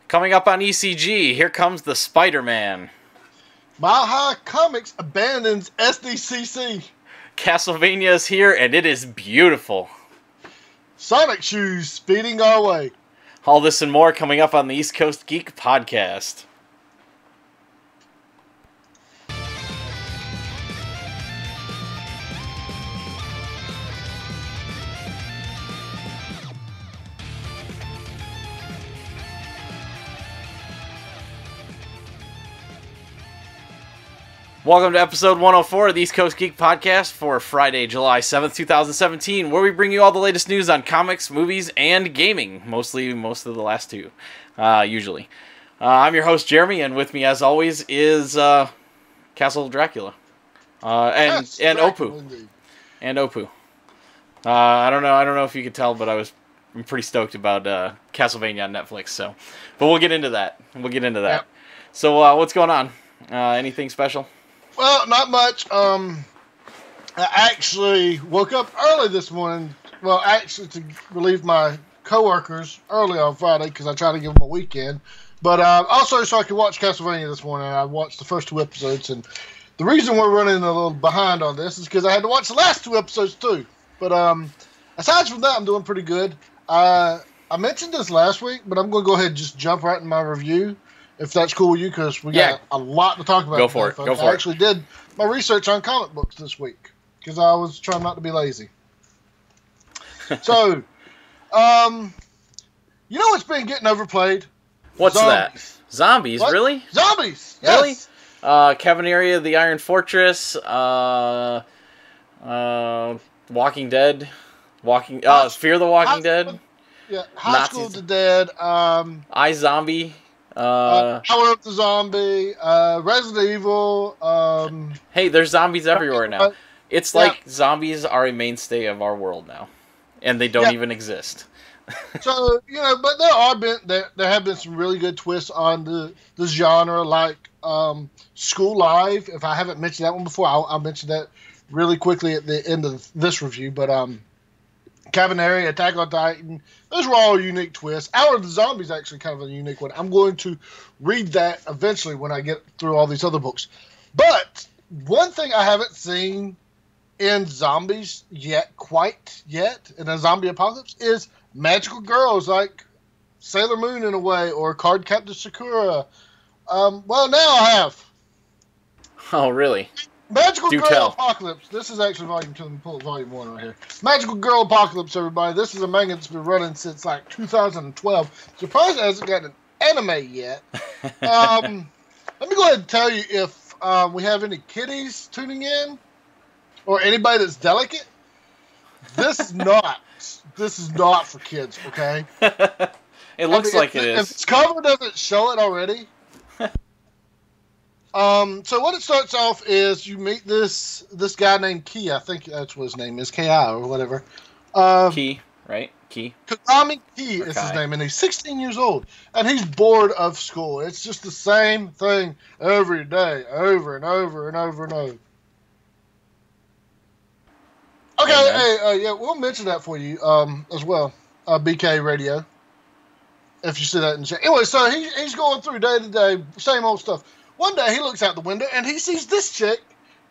Coming up on ECG, here comes the Spider-Man. Mile High Comics abandons SDCC. Castlevania is here, and it is beautiful. Sonic Shoes speeding our way. All this and more coming up on the East Coast Geek podcast. Welcome to episode 104 of the East Coast Geek Podcast for Friday, July 7th, 2017, where we bring you all the latest news on comics, movies, and gaming. Most of the last two, usually. I'm your host, Jeremy, and with me, as always, is Castle Dracula. And Opu. Indeed. And Opu. I don't know if you could tell, but I'm pretty stoked about Castlevania on Netflix, but we'll get into that. Yep. So, what's going on? Anything special? Well, not much. I actually woke up early this morning. Well, actually to relieve my coworkers early on Friday because I try to give them a weekend. But also so I could watch Castlevania this morning. I watched the first two episodes, and the reason we're running a little behind on this is because I had to watch the last two episodes too. But aside from that, I'm doing pretty good. I mentioned this last week, but I'm going to go ahead and just jump right in my review. If that's cool with you, because we got a lot to talk about. Go for it. I actually did my research on comic books this week because I was trying not to be lazy. So, you know what's been getting overplayed? What's Zombies. that? Zombies? What? Really? Zombies. Yes. Really? Cavaleria of the Iron Fortress. Walking Dead. Fear the Walking Dead. Yeah. High School of the Dead. iZombie. Power of the Zombie, Resident Evil. Hey, there's zombies everywhere now. It's like zombies are a mainstay of our world now, and they don't even exist. So but there have been some really good twists on the genre, like School Live. If I haven't mentioned that one before, I'll mention that really quickly at the end of this review. But Cavaleria, Attack on Titan, those were all unique twists. Hour of the Zombie is actually kind of a unique one. I'm going to read that eventually when I get through all these other books. But one thing I haven't seen in zombies quite yet, in a zombie apocalypse, is magical girls like Sailor Moon in a way, or Card Captain Sakura. Well, now I have. Oh, really? Magical Girl Apocalypse. This is actually volume 2. Let me pull up volume 1 right here. Magical Girl Apocalypse, everybody. This is a manga that's been running since like 2012. Surprised it hasn't got an anime yet. Let me go ahead and tell you if we have any kiddies tuning in or anybody that's delicate. This is not for kids, okay? It looks like it is. If its cover doesn't show it already. So what it starts off is you meet this guy named Key. I think that's what his name is, K.I. or whatever. Key, right? Key. Kagami Key is his name, and he's 16 years old, and he's bored of school. It's just the same thing every day, over and over and over and over. Okay, we'll mention that for you as well, BK Radio, if you see that in the chat. Anyway, so he's going through day to day, same old stuff. One day he looks out the window and he sees this chick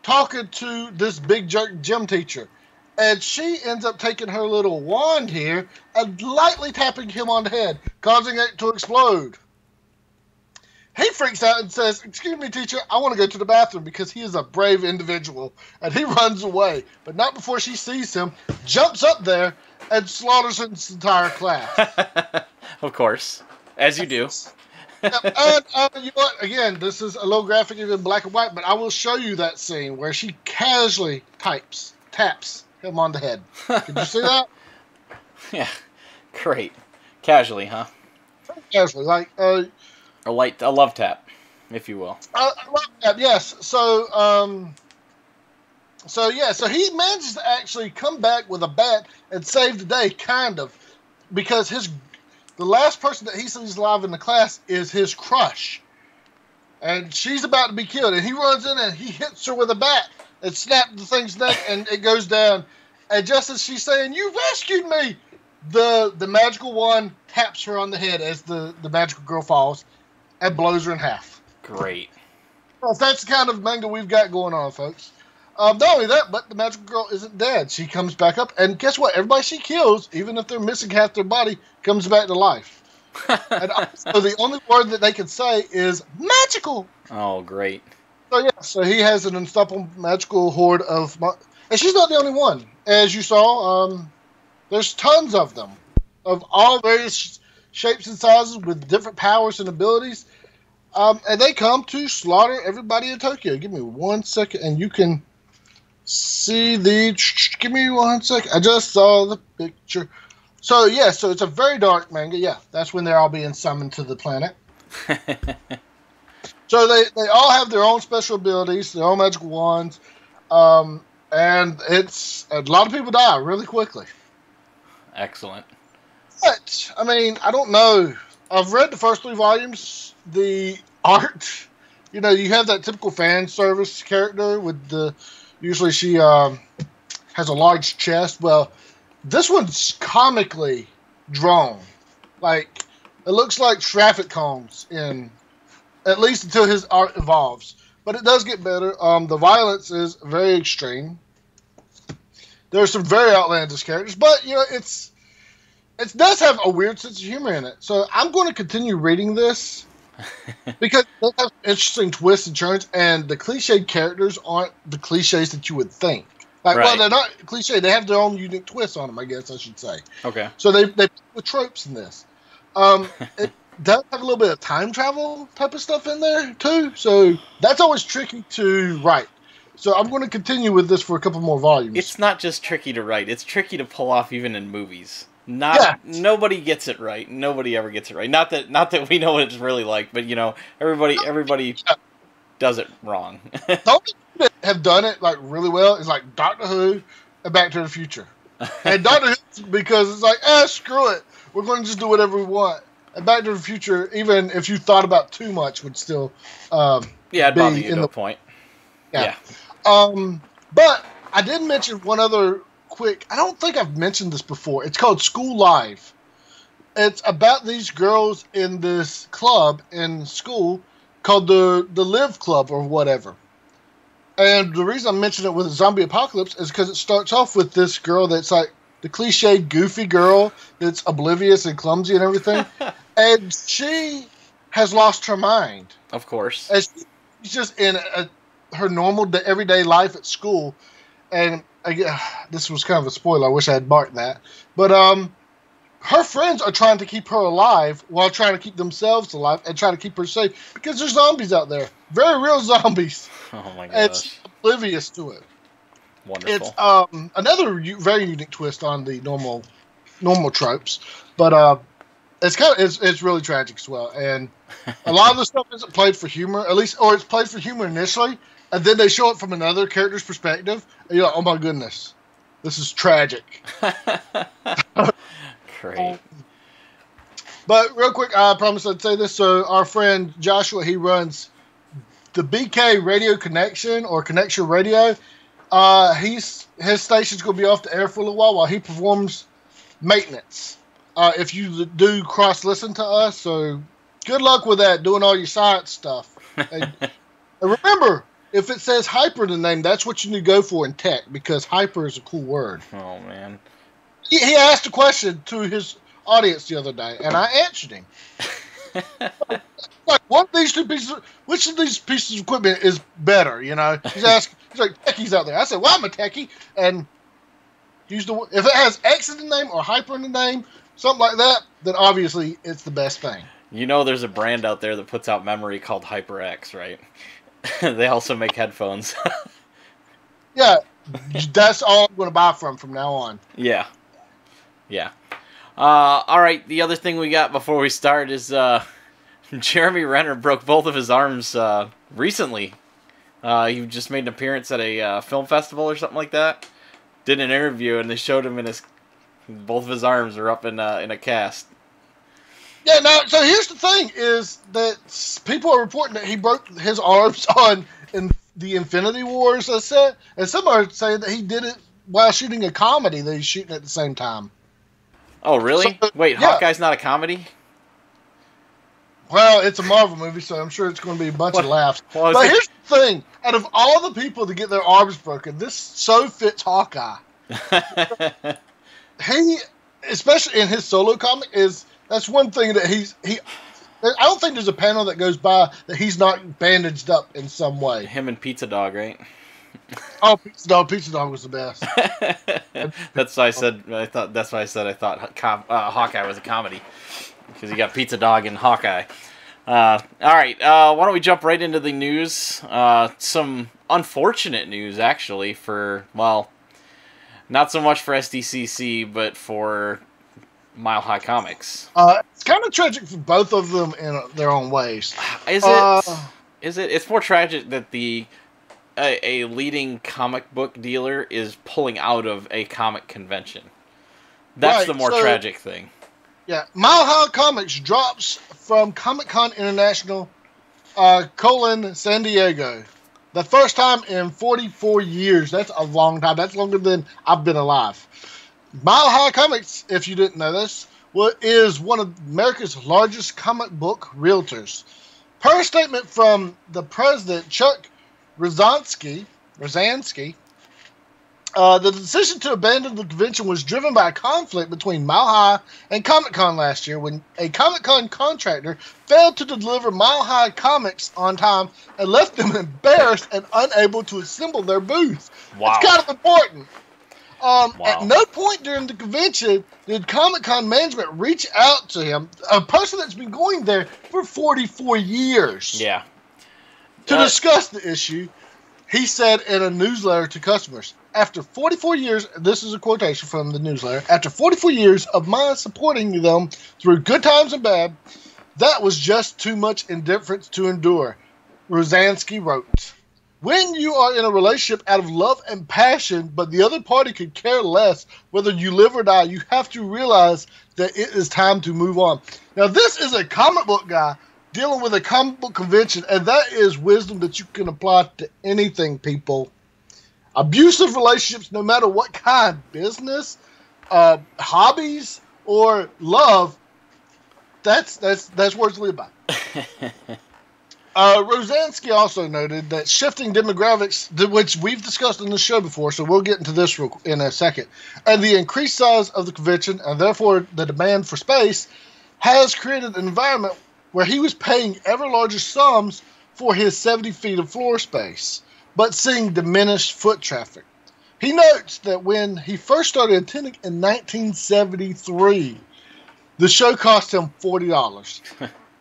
talking to this big jerk gym teacher. And she ends up taking her little wand here and lightly tapping him on the head, causing it to explode. He freaks out and says, "Excuse me, teacher, I want to go to the bathroom," because he is a brave individual. And he runs away, but not before she sees him, jumps up there, and slaughters his entire class. Of course, as you do. And you know what? Again, this is a little graphic, even black and white, but I will show you that scene where she casually taps him on the head. Can you see that? Yeah, great. Casually, huh? Casually, like a love tap, if you will. A love tap, yes. So he manages to actually come back with a bat and save the day, kind of, because the last person that he sees alive in the class is his crush. And she's about to be killed. And he runs in and he hits her with a bat and snaps the thing's neck and it goes down. And just as she's saying, "You rescued me," the magical wand taps her on the head as the magical girl falls and blows her in half. Great. Well, that's the kind of manga we've got going on, folks. Not only that, but the magical girl isn't dead. She comes back up, and guess what? Everybody she kills, even if they're missing half their body, comes back to life. And also, the only word that they can say is magical. Oh, great. So yeah, so he has an unstoppable magical horde of, and she's not the only one. As you saw, there's tons of them, of all various shapes and sizes with different powers and abilities, and they come to slaughter everybody in Tokyo. Give me 1 second, and you can see the. Give me 1 second. I just saw the picture. So yeah, so it's a very dark manga. Yeah, that's when they're all being summoned to the planet. So they all have their own special abilities, their own magical wands, and it's a lot of people die really quickly. Excellent. But I mean, I don't know. I've read the first 3 volumes. The art, you have that typical fan service character with the. Usually she has a large chest. Well, this one's comically drawn. Like, it looks like traffic cones at least until his art evolves. But it does get better. The violence is very extreme. There are some very outlandish characters, but it does have a weird sense of humor in it. So I'm going to continue reading this because they have interesting twists and turns, and the cliched characters aren't the cliches that you would think. Like, well, they're not cliche. They have their own unique twists on them, I guess I should say. Okay. So they play with tropes in this. It does have a little bit of time travel type of stuff in there too. So that's always tricky to write. So I'm going to continue with this for a couple more volumes. It's not just tricky to write; it's tricky to pull off even in movies. Nobody gets it right. Nobody ever gets it right. Not that we know what it's really like, but everybody does it wrong. The only people that have done it like really well is like Doctor Who and Back to the Future. And Doctor Who, because it's like, screw it, we're going to just do whatever we want. And Back to the Future, even if you thought about too much, would still it'd bother you to a point. Yeah. But I did mention one other quick. I don't think I've mentioned this before. It's called School Live. It's about these girls in this club in school called the Live Club or whatever. And the reason I'm mentioning it with a zombie apocalypse is because it starts off with this girl that's like the cliched goofy girl that's oblivious and clumsy and everything. And she has lost her mind. Of course. And she's just in her normal everyday life at school. And this was kind of a spoiler. I wish I had marked that. But her friends are trying to keep her alive while trying to keep themselves alive and trying to keep her safe because there's zombies out there. Very real zombies. Oh my gosh. And she's oblivious to it. Wonderful. It's another very unique twist on the normal tropes, but it's really tragic as well. And a lot of the stuff isn't played for humor, at least, or it's played for humor initially, and then they show it from another character's perspective, and you're like, oh my goodness, this is tragic. Great. But real quick, I promised I'd say this. So our friend Joshua, he runs the BK Radio Connection or Connection Radio. His station's going to be off the air for a little while he performs maintenance. If you do cross-listen to us, so good luck with that, doing all your science stuff. And remember, if it says hyper in the name, that's what you need to go for in tech, because hyper is a cool word. Oh, man. He asked a question to his audience the other day, and I answered him. Like, which of these pieces of equipment is better, He's like, techies out there. I said, well, I'm a techie, and if it has X in the name or hyper in the name, something like that, then obviously it's the best thing. There's a brand out there that puts out memory called HyperX, right? They also make headphones. Yeah, that's all I'm going to buy from now on. Yeah. All right, the other thing we got before we start is Jeremy Renner broke both of his arms recently. He just made an appearance at a film festival or something like that. Did an interview, and they showed him both of his arms are up in a cast. Yeah, so here's the thing, is that people are reporting that he broke his arms in the Infinity Wars, I said, and some are saying that he did it while shooting a comedy that he's shooting at the same time. Oh, really? So, Wait, yeah. Hawkeye's not a comedy? Well, it's a Marvel movie, so I'm sure it's going to be a bunch of laughs. But here's the thing. Out of all the people to get their arms broken, this so fits Hawkeye. He, especially in his solo comic, that's one thing that I don't think there's a panel that goes by that he's not bandaged up in some way. Him and Pizza Dog, right? Oh, Pizza Dog was the best. That's why I said. I thought Hawkeye was a comedy because you got Pizza Dog and Hawkeye. All right, why don't we jump right into the news? Some unfortunate news, actually, not so much for SDCC, but for Mile High Comics. It's kind of tragic for both of them in their own ways. Is it? Is it? It's more tragic that a leading comic book dealer is pulling out of a comic convention. That's right, the more tragic thing. Yeah, Mile High Comics drops from Comic-Con International, San Diego. The first time in 44 years. That's a long time. That's longer than I've been alive. Mile High Comics, if you didn't know this, is one of America's largest comic book realtors. Per statement from the president, Chuck Rosansky, the decision to abandon the convention was driven by a conflict between Mile High and Comic-Con last year when a Comic-Con contractor failed to deliver Mile High Comics on time and left them embarrassed and unable to assemble their booth. Wow. It's kind of important. Wow. At no point during the convention did Comic-Con management reach out to him, a person that's been going there for 44 years. Yeah. To discuss the issue. He said in a newsletter to customers, after 44 years, this is a quotation from the newsletter, after 44 years of my supporting them through good times and bad, that was just too much indifference to endure, Rosansky wrote. When you are in a relationship out of love and passion, but the other party could care less whether you live or die, you have to realize that it is time to move on. Now, this is a comic book guy dealing with a comic book convention, and that is wisdom that you can apply to anything, people. Abusive relationships, no matter what kind, business, hobbies, or love, that's words to live by. Rosansky also noted that shifting demographics, which we've discussed on the show before, so we'll get into this in a second, and the increased size of the convention, and therefore the demand for space, has created an environment where he was paying ever larger sums for his 70 feet of floor space, but seeing diminished foot traffic. He notes that when he first started attending in 1973, the show cost him $40.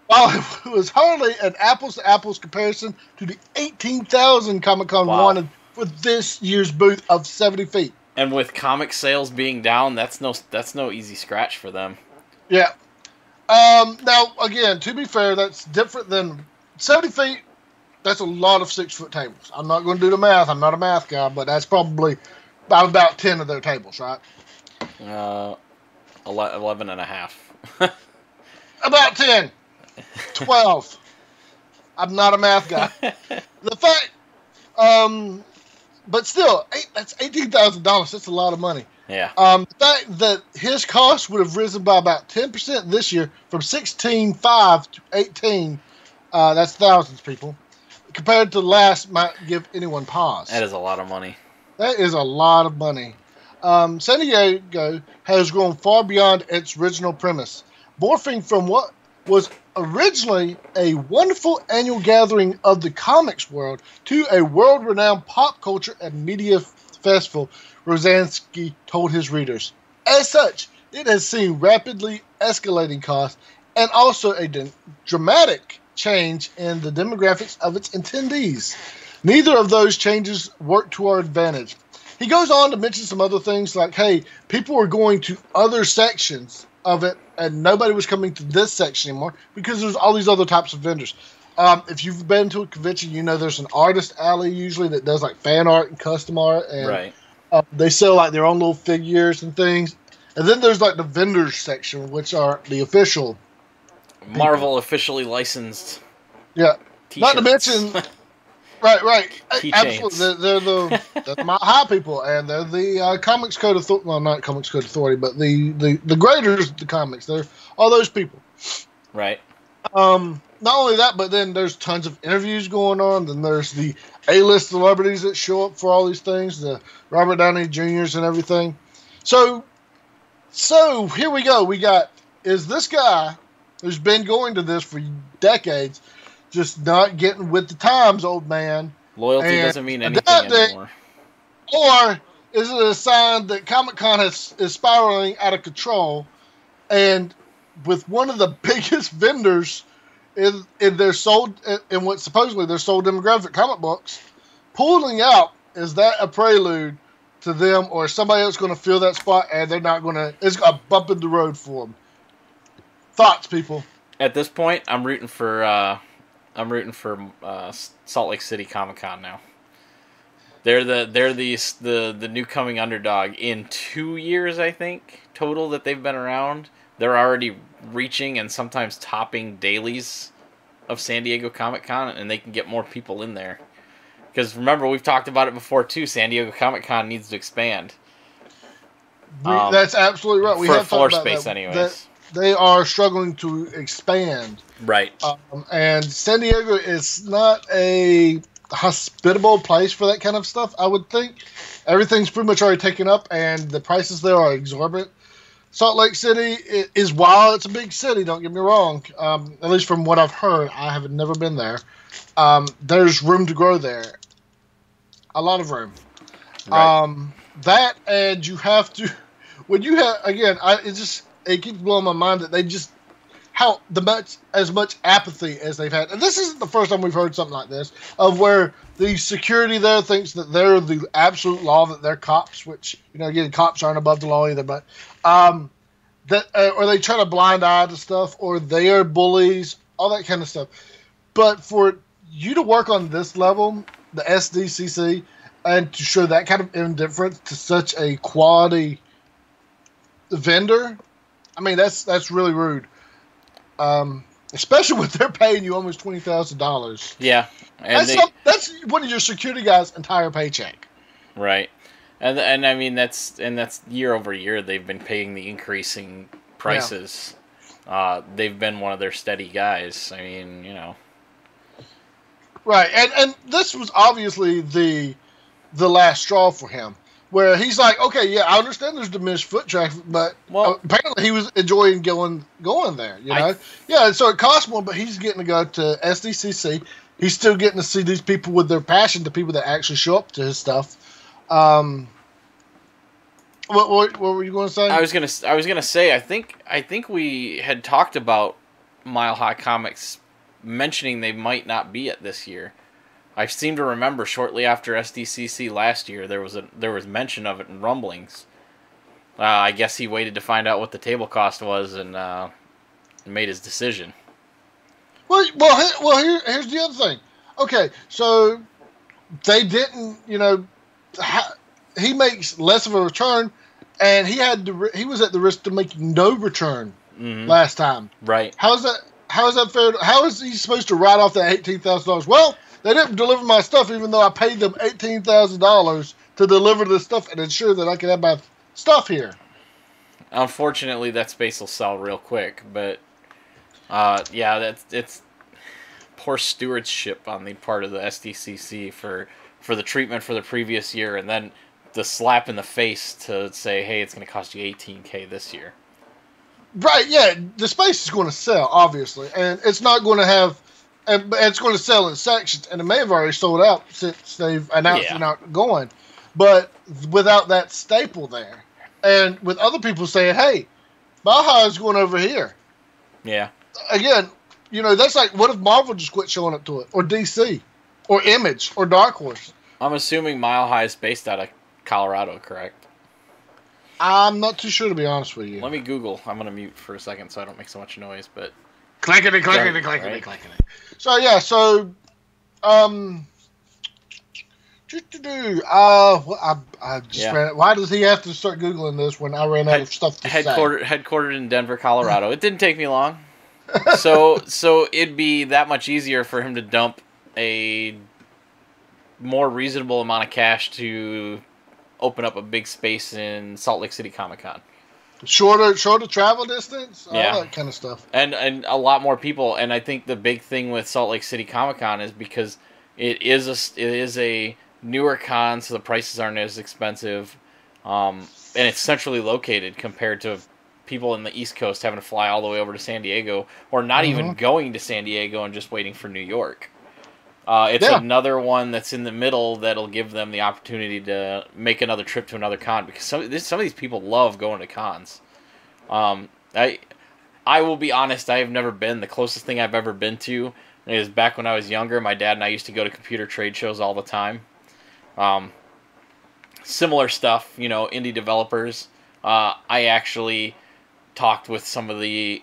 While it was hardly an apples-to-apples comparison to the 18,000 Comic-Con wanted for this year's booth of 70 feet. And with comic sales being down, that's no easy scratch for them. Yeah. Now, again, to be fair, that's different than 70 feet. That's a lot of 6-foot tables. I'm not going to do the math. I'm not a math guy, but that's probably about 10 of their tables, right? 11 and a half. About 10. 12. I'm not a math guy. The fact, but still, that's $18,000. That's a lot of money. Yeah. The fact that his costs would have risen by about 10% this year from 16.5 to 18, that's thousands, people, compared to last might give anyone pause. That is a lot of money. That is a lot of money. San Diego has grown far beyond its original premise, morphing from what was originally a wonderful annual gathering of the comics world to a world-renowned pop culture and media festival, Rosansky told his readers. As such, it has seen rapidly escalating costs and also a dramatic change in the demographics of its attendees. Neither of those changes work to our advantage. He goes on to mention some other things like, hey, people were going to other sections of it and nobody was coming to this section anymore because there's all these other types of vendors. If you've been to a convention, you know there's an artist alley usually that does like fan art and custom art. And right. They sell like their own little figures and things. And then there's like the vendors section, which are the official Marvel officially licensed. Yeah. T-shirts. Not to mention, Right. Keychains. Absolutely. They're the Mile High people, and they're the Comics Code Authority. Well, not Comics Code Authority, but the graders of the comics. They're all those people. Right. Not only that, but then there's tons of interviews going on. Then there's the A-list celebrities that show up for all these things, the Robert Downey Jr.'s and everything. So here we go. Is this guy who's been going to this for decades just not getting with the times, old man? Loyalty doesn't mean anything anymore. Or is it a sign that Comic-Con is spiraling out of control, and with one of the biggest vendors in their sold in what supposedly their sole demographic, comic books, pulling out, is that a prelude to them, or is somebody else going to fill that spot and they're not going to? It's a bump in the road for them. Thoughts, people? At this point, I'm rooting for Salt Lake City Comic-Con now. They're the new coming underdog. In 2 years, I think, total that they've been around, they're already reaching and sometimes topping dailies of San Diego Comic-Con, and they can get more people in there. Because remember, we've talked about it before too. San Diego Comic-Con needs to expand. That's absolutely right. We for have floor talked about space, that, anyways. that they are struggling to expand. Right. And San Diego is not a hospitable place for that kind of stuff, I would think. Everything's pretty much already taken up, and the prices there are exorbitant. Salt Lake City is, while it's a big city, don't get me wrong, at least from what I've heard, I have never been there, there's room to grow there. A lot of room. Right. That, and you have to, when you have, again, it keeps blowing my mind that they just, as much apathy as they've had. And this isn't the first time we've heard something like this, of where the security there thinks that they're the absolute law, that they're cops, which, again, cops aren't above the law either, but or they try to blind eye to stuff, or they are bullies, all that kind of stuff. But for you to work on this level, the SDCC, and to show that kind of indifference to such a quality vendor, I mean, that's really rude. Especially when they're paying you almost $20,000. Yeah, and that's one of your security guys' entire paycheck. Right, and I mean that's year over year they've been paying the increasing prices. Yeah. They've been one of their steady guys. I mean, Right, and this was obviously the last straw for him, where he's like, okay, yeah, I understand there's diminished foot traffic, but apparently he was enjoying going there, Yeah, so it costs more, but he's getting to go to SDCC. He's still getting to see these people with their passion, the people that actually show up to his stuff. What were you going to say? I was gonna say I think we had talked about Mile High Comics mentioning they might not be at this year. I seem to remember shortly after SDCC last year there was mention of it in rumblings. I guess he waited to find out what the table cost was and made his decision. Well, here's the other thing. Okay, so they didn't, he makes less of a return, and he was at the risk to make no return last time. Right. How is that fair? How is he supposed to write off that $18,000? Well, they didn't deliver my stuff, even though I paid them $18,000 to deliver the stuff and ensure that I could have my stuff here. Unfortunately, that space will sell real quick, but it's poor stewardship on the part of the SDCC for the treatment for the previous year, and then the slap in the face to say, hey, it's going to cost you $18K this year. Right, yeah, the space is going to sell, obviously, and it's not going to have, and it's going to sell in sections, and it may have already sold out since they've announced they're not going, but without that staple there, and with other people saying, hey, Baja is going over here. Yeah. Again, that's like, what if Marvel just quit showing up to it, or DC, or Image, or Dark Horse? I'm assuming Mile High is based out of Colorado, correct? I'm not too sure, to be honest with you. Let me Google. I'm going to mute for a second so I don't make so much noise, but... Clickety. So, yeah, I just ran it. Why does he have to start Googling this when I ran out of stuff to say? Headquartered in Denver, Colorado. It didn't take me long. So it'd be that much easier for him to dump a more reasonable amount of cash to open up a big space in Salt Lake City Comic Con. Shorter travel distance, all Yeah. that kind of stuff. And a lot more people. And I think the big thing with Salt Lake City Comic Con is because it is a newer con, so the prices aren't as expensive, and it's centrally located compared to people in the East Coast having to fly all the way over to San Diego, or not even going to San Diego and just waiting for New York. It's another one that's in the middle that'll give them the opportunity to make another trip to another con, because some of these people love going to cons. I will be honest, I have never been. The closest thing I've ever been to is back when I was younger. My dad and I used to go to computer trade shows all the time. Similar stuff, indie developers. I actually talked with some of the,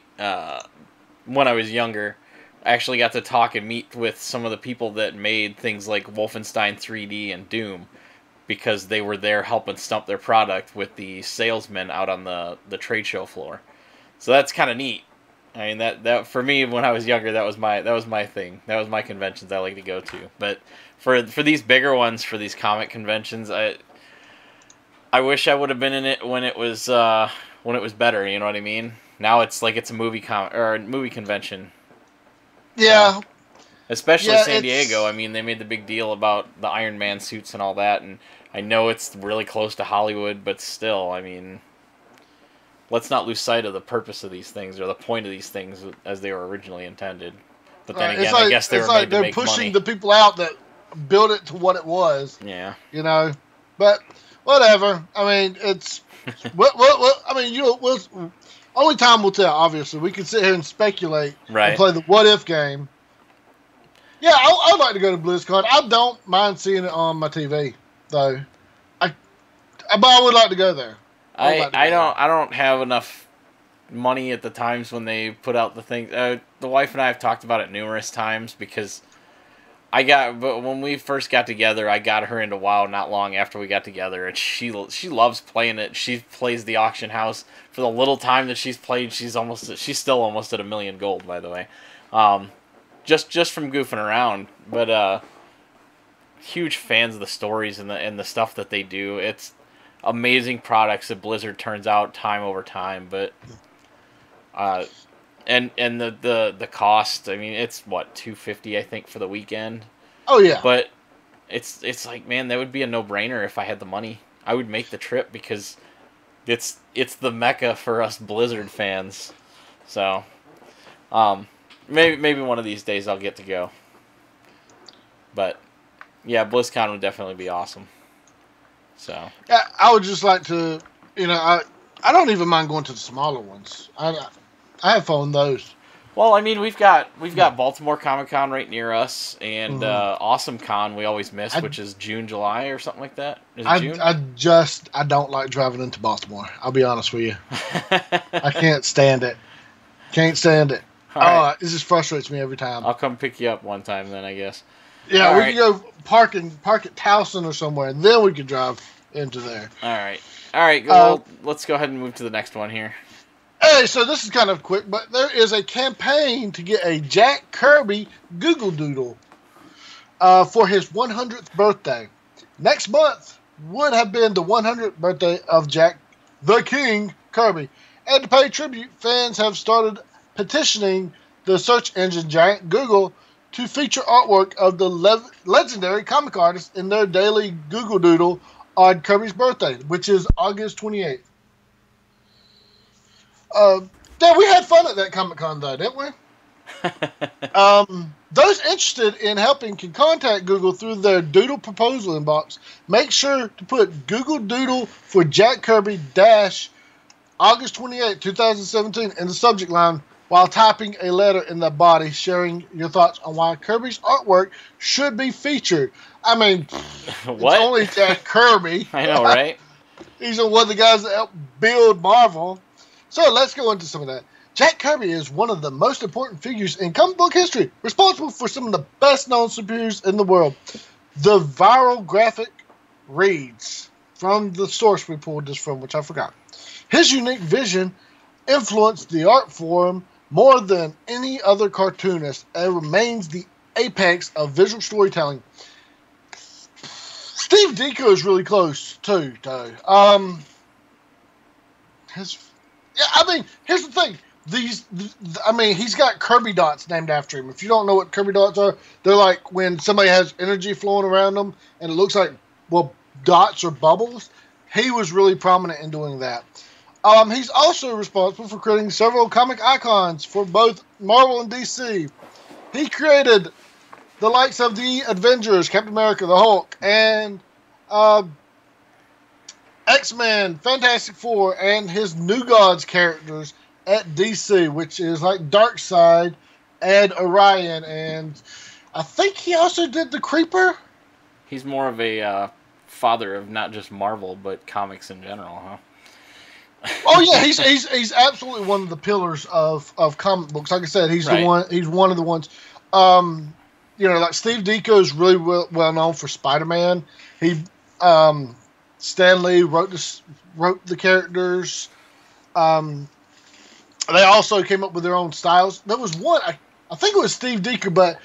when I was younger, I actually got to talk and meet with some of the people that made things like Wolfenstein 3D and Doom, because they were there helping stump their product with the salesmen out on the trade show floor. So that's kind of neat. I mean, that for me when I was younger, that was my thing. That was my conventions I like to go to. But for these bigger ones, for these comic conventions, I wish I would have been in it when it was better. You know what I mean? Now it's like it's a movie convention. Yeah. So, especially San Diego. I mean, they made the big deal about the Iron Man suits and all that, and I know it's really close to Hollywood, but still, I mean, let's not lose sight of the purpose of these things or the point of these things as they were originally intended. But then again, I guess they were made to make money. They're pushing the people out that built it to what it was. Yeah. But whatever. I mean, it's I mean, only time will tell. Obviously, we can sit here and speculate and play the what if game. Yeah, I'd like to go to BlizzCon. I don't mind seeing it on my TV though. But I would like to go there. I don't have enough money at the times when they put out the thing. The wife and I have talked about it numerous times, because but when we first got together, I got her into WoW not long after we got together, and she loves playing it. She plays the auction house. For the little time that she's played, she's still almost at 1 million gold, by the way. Just from goofing around, but huge fans of the stories and the stuff that they do. It's amazing products that Blizzard turns out time over time, but and the cost, I mean, it's what, $250 I think for the weekend. Oh yeah. But it's like, man, that would be a no-brainer if I had the money. I would make the trip, because it's the mecca for us Blizzard fans. So maybe one of these days I'll get to go. But yeah, BlizzCon would definitely be awesome. So yeah, I would just like to, I don't even mind going to the smaller ones. I have fun with those. Well, I mean, we've got Baltimore Comic Con right near us, and Awesome Con we always miss, which is June, July, or something like that. Is it June? I don't like driving into Baltimore. I'll be honest with you. I can't stand it. Can't stand it. Right. It just frustrates me every time. I'll come pick you up one time then, I guess. Yeah, we can go park at Towson or somewhere, and then we can drive into there. All right. Well, let's go ahead and move to the next one here. Hey, so this is kind of quick, but there is a campaign to get a Jack Kirby Google Doodle for his 100th birthday. Next month would have been the 100th birthday of Jack the King Kirby. And to pay tribute, fans have started petitioning the search engine giant Google to feature artwork of the legendary comic artist in their daily Google Doodle on Kirby's birthday, which is August 28th. Yeah, we had fun at that Comic-Con, though, didn't we? Those interested in helping can contact Google through their Doodle proposal inbox. Make sure to put Google Doodle for Jack Kirby August 28, 2017 in the subject line while typing a letter in the body sharing your thoughts on why Kirby's artwork should be featured. I mean, what? It's only Jack Kirby. I know, right? He's one of the guys that helped build Marvel. So let's go into some of that. Jack Kirby is one of the most important figures in comic book history, responsible for some of the best-known superheroes in the world. The viral graphic reads from the source we pulled this from, which I forgot. His unique vision influenced the art form more than any other cartoonist and remains the apex of visual storytelling. Steve Ditko is really close too, though. Here's the thing. He's got Kirby dots named after him. If you don't know what Kirby dots are, they're like when somebody has energy flowing around them, and it looks like dots or bubbles. He was really prominent in doing that. He's also responsible for creating several comic icons for both Marvel and DC. He created the likes of the Avengers, Captain America, the Hulk, and X-Men, Fantastic Four, and his New Gods characters at DC, which is like Darkseid and Orion, and I think he also did the Creeper. He's more of a father of not just Marvel, but comics in general, huh? Oh yeah, he's absolutely one of the pillars of comic books. Like I said, he's right. the one. He's one of the ones. Like Steve Ditko is really well known for Spider-Man. Stan Lee wrote the characters. They also came up with their own styles. There was one, I think it was Steve Ditko, but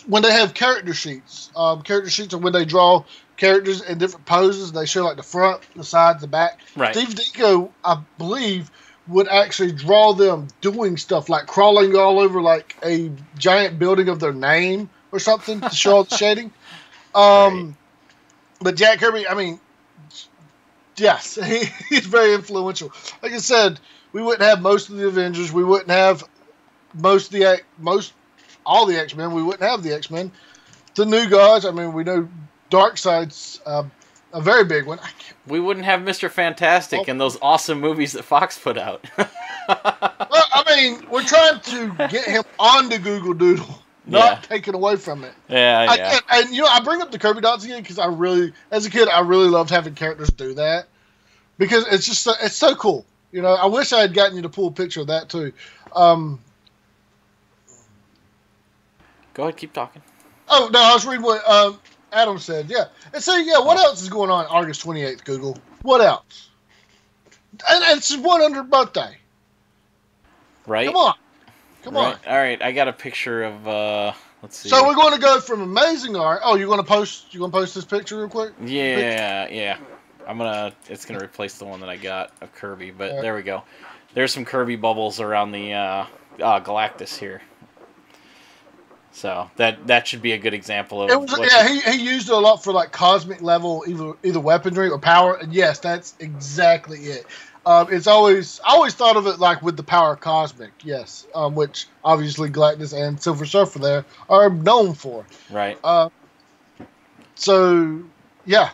when they have character sheets. Character sheets are when they draw characters in different poses. They show like the front, the sides, the back. Right. Steve Ditko, I believe, would actually draw them doing stuff like crawling all over like a giant building of their name or something to show all the shading. Right. But Jack Kirby, yes, he's very influential. Like I said, we wouldn't have most of the Avengers. We wouldn't have all the X-Men. We wouldn't have the X-Men. The New Gods. We know Darkseid's a very big one. We wouldn't have Mr. Fantastic and those awesome movies that Fox put out. Well, we're trying to get him on the Google Doodle, not taken away from it. Yeah. I bring up the Kirby dots again because as a kid, I really loved having characters do that because it's just it's so cool. I wish I had gotten you to pull a picture of that too. Go ahead, keep talking. Oh no, I was reading what Adam said. Yeah, and so what else is going on August 28th? Google. What else? And it's his 100th birthday. Right. Come on. All right, I got a picture of. Let's see. So we're going to go from amazing art. Oh, you're going to post this picture real quick? Yeah. It's gonna replace the one that I got of Kirby, but there we go. There's some Kirby bubbles around the Galactus here. So that should be a good example of. He used it a lot for like cosmic level, either weaponry or power. And yes, that's exactly it. It's I always thought of it like with the power of cosmic, yes, which obviously Galactus and Silver Surfer there are known for. Right. So yeah,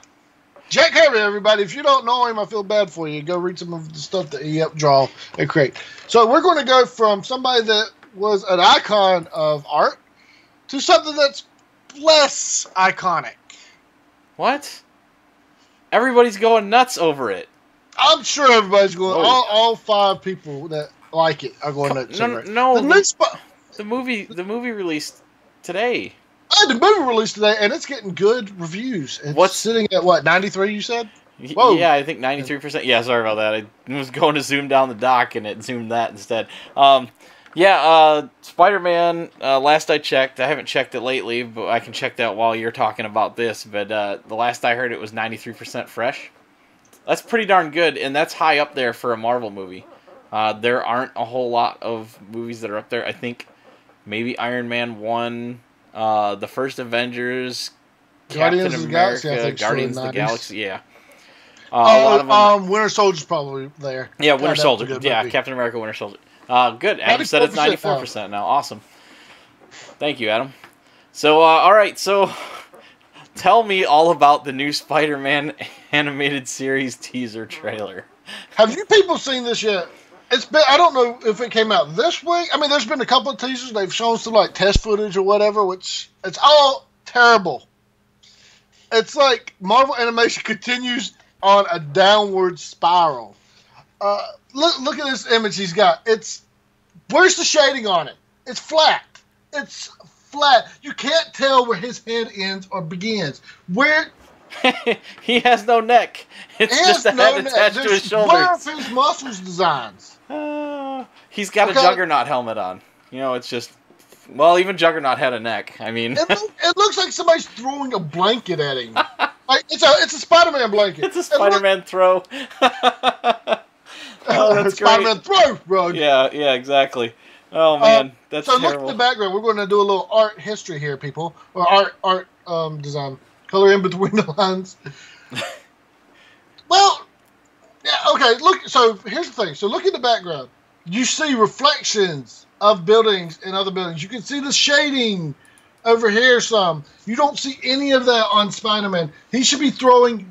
Jack Kirby, everybody. If you don't know him, I feel bad for you. Go read some of the stuff that he helped draw and create. So we're going to go from somebody that was an icon of art to something that's less iconic. What? Everybody's going nuts over it. I'm sure everybody's going. All 5 people that like it are going nuts over it. No. The movie released today. The movie released today, and it's getting good reviews. It's sitting at what, 93? You said? Whoa. Yeah, I think 93%. Yeah, sorry about that. I was going to zoom down the dock, and it zoomed that instead. Spider-Man, last I checked, I haven't checked it lately, but I can check that while you're talking about this, but the last I heard it was 93% fresh. That's pretty darn good, and that's high up there for a Marvel movie. There aren't a whole lot of movies that are up there. I think maybe Iron Man 1, the first Avengers, Captain America, Guardians of the Galaxy, yeah. Winter Soldier's probably there. Yeah, Winter Soldier. Yeah, Captain America, Winter Soldier. Good. Adam said it's 94% now. Awesome. Thank you, Adam. So, all right. So, tell me all about the new Spider-Man animated series teaser trailer. Have you people seen this yet? I don't know if it came out this week. There's been a couple of teasers. They've shown some like test footage or whatever, which it's all terrible. It's like Marvel Animation continues on a downward spiral. Look at this image he's got. Where's the shading on it? It's flat. It's flat. You can't tell where his head ends or begins. He has no neck. It's just a head attached to his shoulders. Where are his muscles designs? He's got a Juggernaut helmet on. It's just... Well, even Juggernaut had a neck. It looks like somebody's throwing a blanket at him. Like, it's a Spider-Man blanket. It's a Spider-Man throw. Oh, that's Spider-Man throw rug. Yeah, exactly. Oh man, that's so terrible. Look at the background. We're going to do a little art history here, people, or art design, color in between the lines. Well, yeah, okay. Look, so here's the thing. So look at the background. You see reflections of buildings and other buildings. You can see the shading over here some. You don't see any of that on Spider-Man. He should be throwing.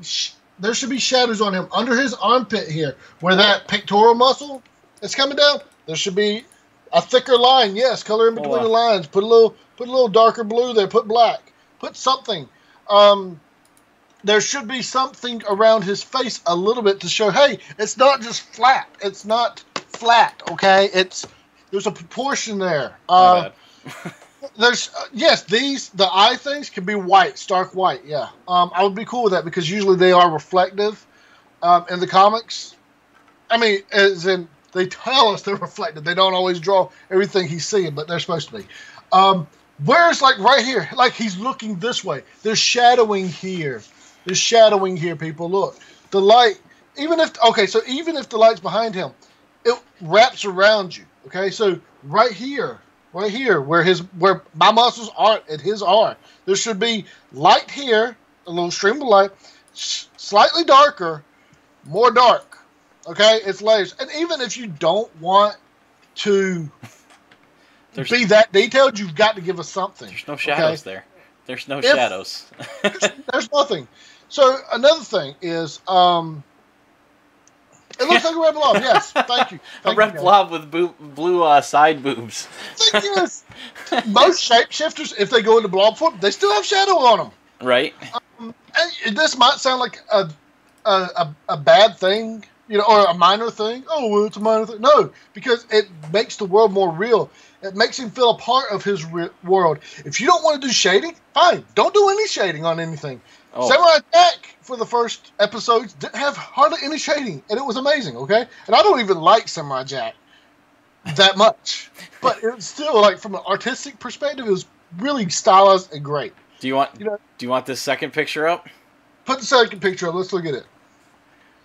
There should be shadows on him under his armpit here, where that pectoral muscle is coming down. There should be a thicker line. Yes, color in between the lines. Put a little darker blue there. Put black. Put something. There should be something around his face a little bit to show, hey, it's not just flat. It's not flat, okay? There's a proportion there. There's yes, the eye things can be white, stark white. Yeah, I would be cool with that because usually they are reflective in the comics. I mean, as in they tell us they're reflective. They don't always draw everything he's seeing, but they're supposed to be. Whereas, like right here, like he's looking this way. There's shadowing here. There's shadowing here, people. Look, the light. Even if the light's behind him, it wraps around you. Okay, so right here, where my muscles aren't and his are, there should be light here, a little stream of light, slightly darker, more dark. Okay, it's layers. And even if you don't want to be that detailed, you've got to give us something. There's no shadows there. There's no shadows. There's nothing. So another thing is, it looks like a red blob. Yes, thank you. A red blob with blue side boobs. Yes. Most shapeshifters, if they go into blob form, they still have shadow on them. Right. And this might sound like a bad thing, or a minor thing. Oh, well, it's a minor thing. No, because it makes the world more real. It makes him feel a part of his world. If you don't want to do shading, fine. Don't do any shading on anything. Oh. Samurai Jack, for the first episodes, didn't have hardly any shading, and it was amazing, okay? And I don't even like Samurai Jack that much. But it's still, like, from an artistic perspective, it was really stylized and great. Do you want this second picture up? Put the second picture up. Let's look at it.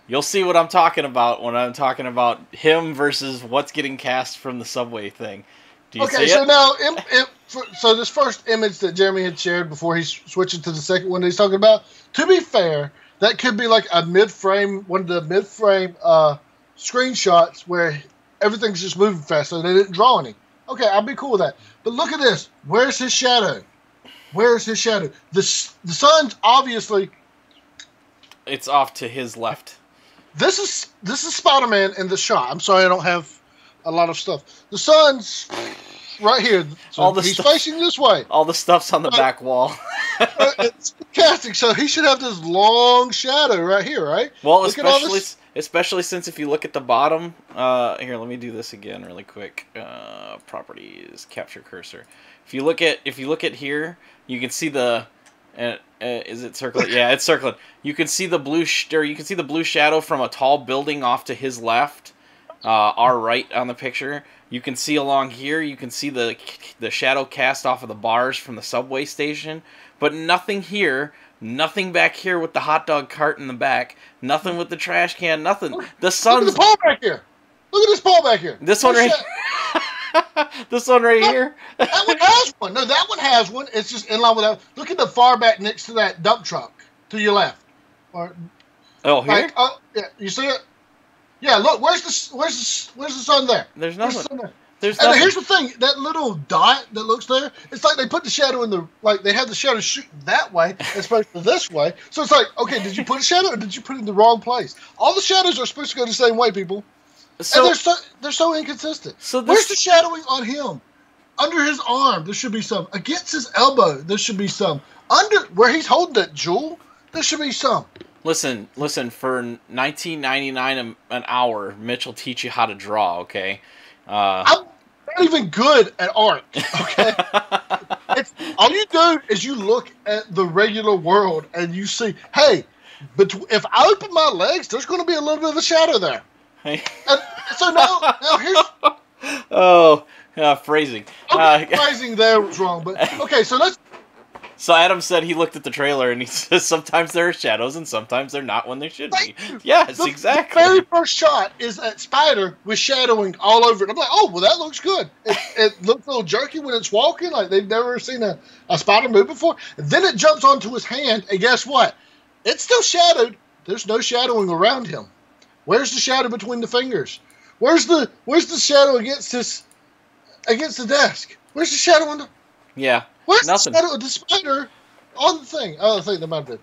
You'll see what I'm talking about when I'm talking about him versus what's getting cast from the subway thing. Do you see it? So now, so this first image that Jeremy had shared before he's switching to the second one that he's talking about, to be fair, that could be like a mid-frame, one of the mid-frame screenshots where everything's just moving fast, so they didn't draw any. Okay, I'd be cool with that. But look at this. Where's his shadow? Where's his shadow? The sun's obviously... It's off to his left. This is Spider-Man in the shot. I'm sorry I don't have a lot of stuff. The sun's right here. So he's facing this way. All the stuff's on the back wall. It's fantastic. So he should have this long shadow right here, right? Well, especially since if you look at the bottom, here, let me do this again really quick. Properties, capture cursor. If you look at here, you can see the. Is it circling? Yeah, it's circling. You can see the blue shadow from a tall building off to his left. Our right on the picture. You can see along here, you can see the shadow cast off of the bars from the subway station, but nothing here, nothing back here with the hot dog cart in the back, nothing with the trash can, nothing. The sun's... Look at the pole back here. Look at this pole back here. This one right this one right here. That one has one. No, that one has one. It's just in line with that. Look at the far back next to that dump truck to your left. Here? Yeah, you see it? Yeah, look, where's the sun there? There's nothing. And here's the thing, that little dot that looks there, it's like they put the shadow they have the shadow shooting that way as opposed to this way. So it's like, okay, did you put a shadow or did you put it in the wrong place? All the shadows are supposed to go the same way, people. And they're so inconsistent. Where's the shadowing on him? Under his arm, there should be some. Against his elbow, there should be some. Under where he's holding that jewel, there should be some. Listen. For $19.99 an hour, Mitch will teach you how to draw. Okay. I'm not even good at art. Okay. All you do is you look at the regular world and you see, hey, but if I open my legs, there's going to be a little bit of a shadow there. Hey. And so now here's. Oh, phrasing. Okay, phrasing there was wrong, but okay. So So Adam said he looked at the trailer and he says sometimes there are shadows and sometimes they're not when they should be. Yes, exactly. The very first shot is that spider with shadowing all over it. I'm like, oh, well, that looks good. It looks a little jerky when it's walking, like they've never seen a spider move before. And then it jumps onto his hand, and guess what? It's still shadowed. There's no shadowing around him. Where's the shadow between the fingers? Where's the shadow against the desk? Where's the shadow on the... Yeah. Where's nothing. The shadow of the spider on the thing? Oh, I think that might have been.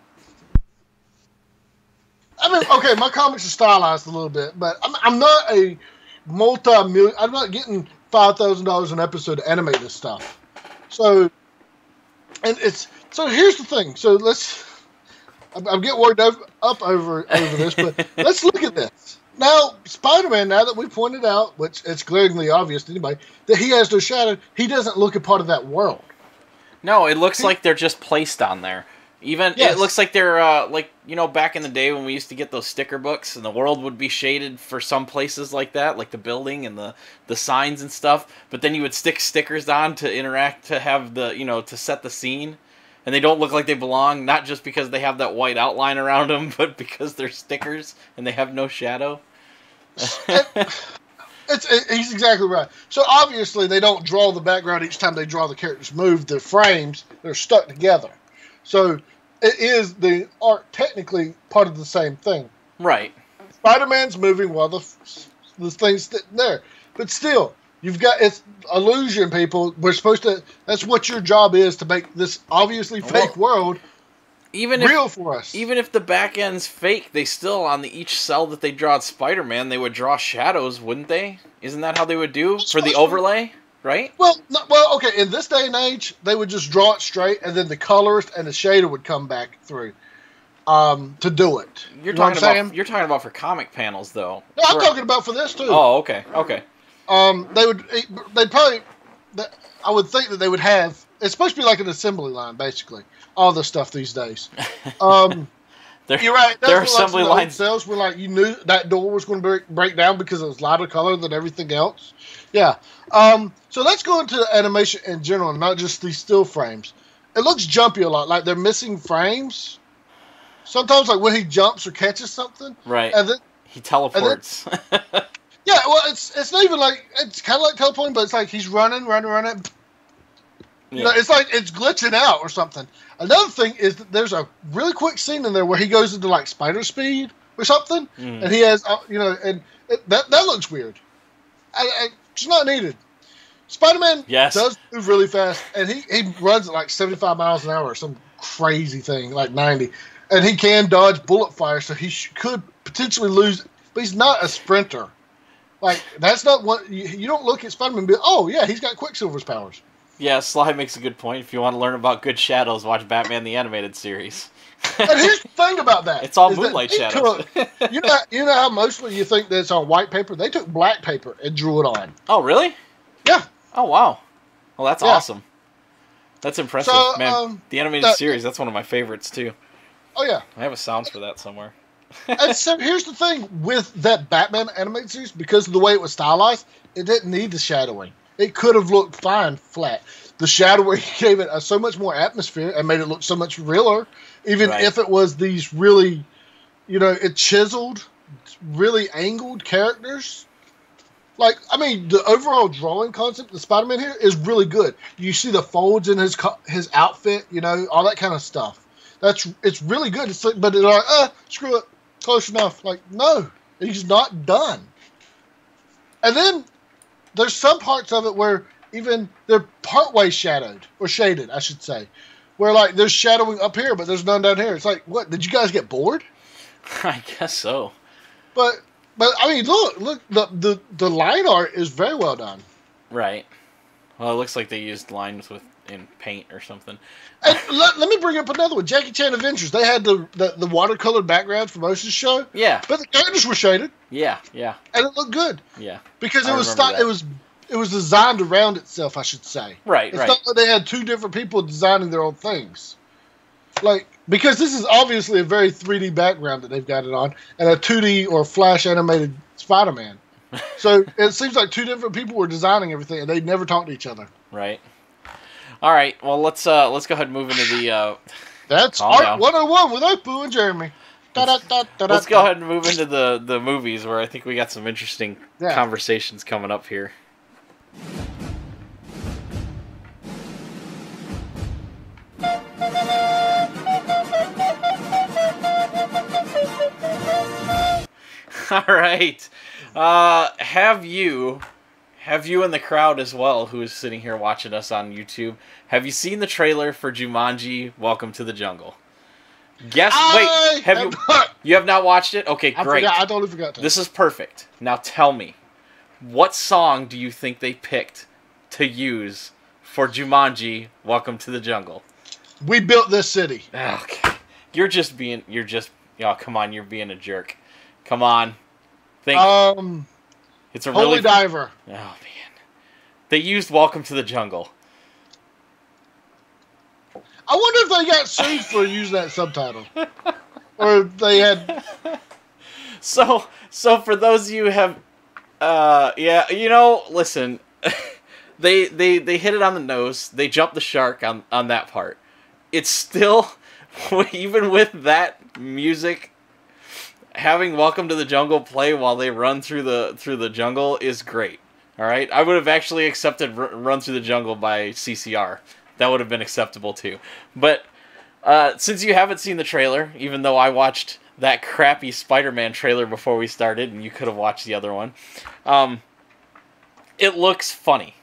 I mean, okay, my comics are stylized a little bit, but I'm not a multi-million... I'm not getting $5,000 an episode to animate this stuff. So here's the thing. So I'm getting worked up over this, but let's look at this. Now, Spider-Man, now that we pointed out, which it's glaringly obvious to anybody, that he has no shadow, he doesn't look a part of that world. No, it looks like they're just placed on there. Even It looks like they're back in the day when we used to get those sticker books and the world would be shaded for some places like that, like the building and the signs and stuff. But then you would stick stickers on to interact, to have to set the scene. And they don't look like they belong, not just because they have that white outline around them, but because they're stickers and they have no shadow. He's exactly right. So obviously they don't draw the background each time they draw the characters move. The frames, they're stuck together. So they are technically part of the same thing. Right. Spider-Man's moving while the thing's sitting there. But still, it's illusion, people. We're supposed to... That's what your job is, to make this obviously fake world real for us. Even if the back end's fake, they still, on each cell that they draw at Spider-Man, they would draw shadows, wouldn't they? Isn't that how they would do for the overlay? Right? Well, okay. In this day and age, they would just draw it straight, and then the colorist and the shader would come back through to do it. You're talking about for comic panels, though. No, I'm talking about for this too. Oh, okay. They'd probably. I would think that they would have. It's supposed to be like an assembly line, basically. All the stuff these days. You're right. Their assembly lines. Cells were like, you knew that door was going to break down because it was lighter color than everything else. Yeah. So let's go into animation in general, not just these still frames. It looks jumpy a lot, like they're missing frames. Sometimes, like when he jumps or catches something, right? And then he teleports. Yeah, well, it's not even like, it's kind of like teleporting, but it's like he's running. Yeah. You know, it's like it's glitching out or something. Another thing is that there's a really quick scene in there where he goes into like spider speed or something, and he has, that looks weird. It's not needed. Spider-Man does move really fast, and he runs at like 75 miles an hour or some crazy thing, like 90. And he can dodge bullet fire, so he could potentially lose, but he's not a sprinter. Like, that's not what... You don't look at Spider-Man and be, oh, yeah, he's got Quicksilver's powers. Yeah, Sly makes a good point. If you want to learn about good shadows, watch Batman the Animated Series. And here's the thing about that. It's all moonlight shadows. You know how mostly you think that it's on white paper? They took black paper and drew it on. Oh, really? Yeah. Oh, wow. Well, that's awesome. That's impressive. So, man, the Animated Series, that's one of my favorites, too. Oh, yeah. I have a sound for that somewhere. And so here's the thing with that Batman animated series, because of the way it was stylized, it didn't need the shadowing. It could have looked fine flat. The shadowing gave it so much more atmosphere and made it look so much realer, even if it was these really, it chiseled, really angled characters. Like, I mean, the overall drawing concept of Spider-Man here is really good. You see the folds in his outfit, all that kind of stuff. It's really good. It's like, but they're like, screw it, close enough. Like, no, he's not done. And then there's some parts of it where even they're partway shadowed, or shaded, I should say, where like there's shadowing up here, but there's none down here. It's like, what? Did you guys get bored? I guess so. But I mean, look, the line art is very well done. Right. Well, it looks like they used lines in paint or something. And let me bring up another one. Jackie Chan Adventures. They had the watercolored backgrounds for most of the show. Yeah. But the characters were shaded. Yeah. And it looked good. Yeah. Because it was designed around itself, I should say. Right. It's not like they had two different people designing their own things. Like, because this is obviously a very 3D background that they've got it on, and a 2D or flash animated Spider-Man. So it seems like two different people were designing everything, and they never talked to each other. Right. All right. Well, let's go ahead and move into the. That's Calm Art down. 101 with Apu and Jeremy. Let's go ahead and move into the movies, where I think we got some interesting Yeah. conversations coming up here. All right. Have you in the crowd as well, who is sitting here watching us on YouTube, have you seen the trailer for Jumanji: Welcome to the Jungle? You have not watched it? Okay, great. I totally forgot. This is perfect. Now tell me, what song do you think they picked to use for Jumanji: Welcome to the Jungle? We built this city. Okay. Oh, come on, you're being a jerk. Come on. Think. It's a Holy really Diver. Oh man. They used Welcome to the Jungle. I wonder if they got sued for using that subtitle. Or they had... So for those of you who have listen, they hit it on the nose. They jumped the shark on that part. It's still, even with that music, having Welcome to the Jungle play while they run through the jungle is great. All right, I would have actually accepted Run Through the Jungle by CCR. That would have been acceptable too. But since you haven't seen the trailer, even though I watched that crappy Spider-Man trailer before we started, and you could have watched the other one, it looks funny.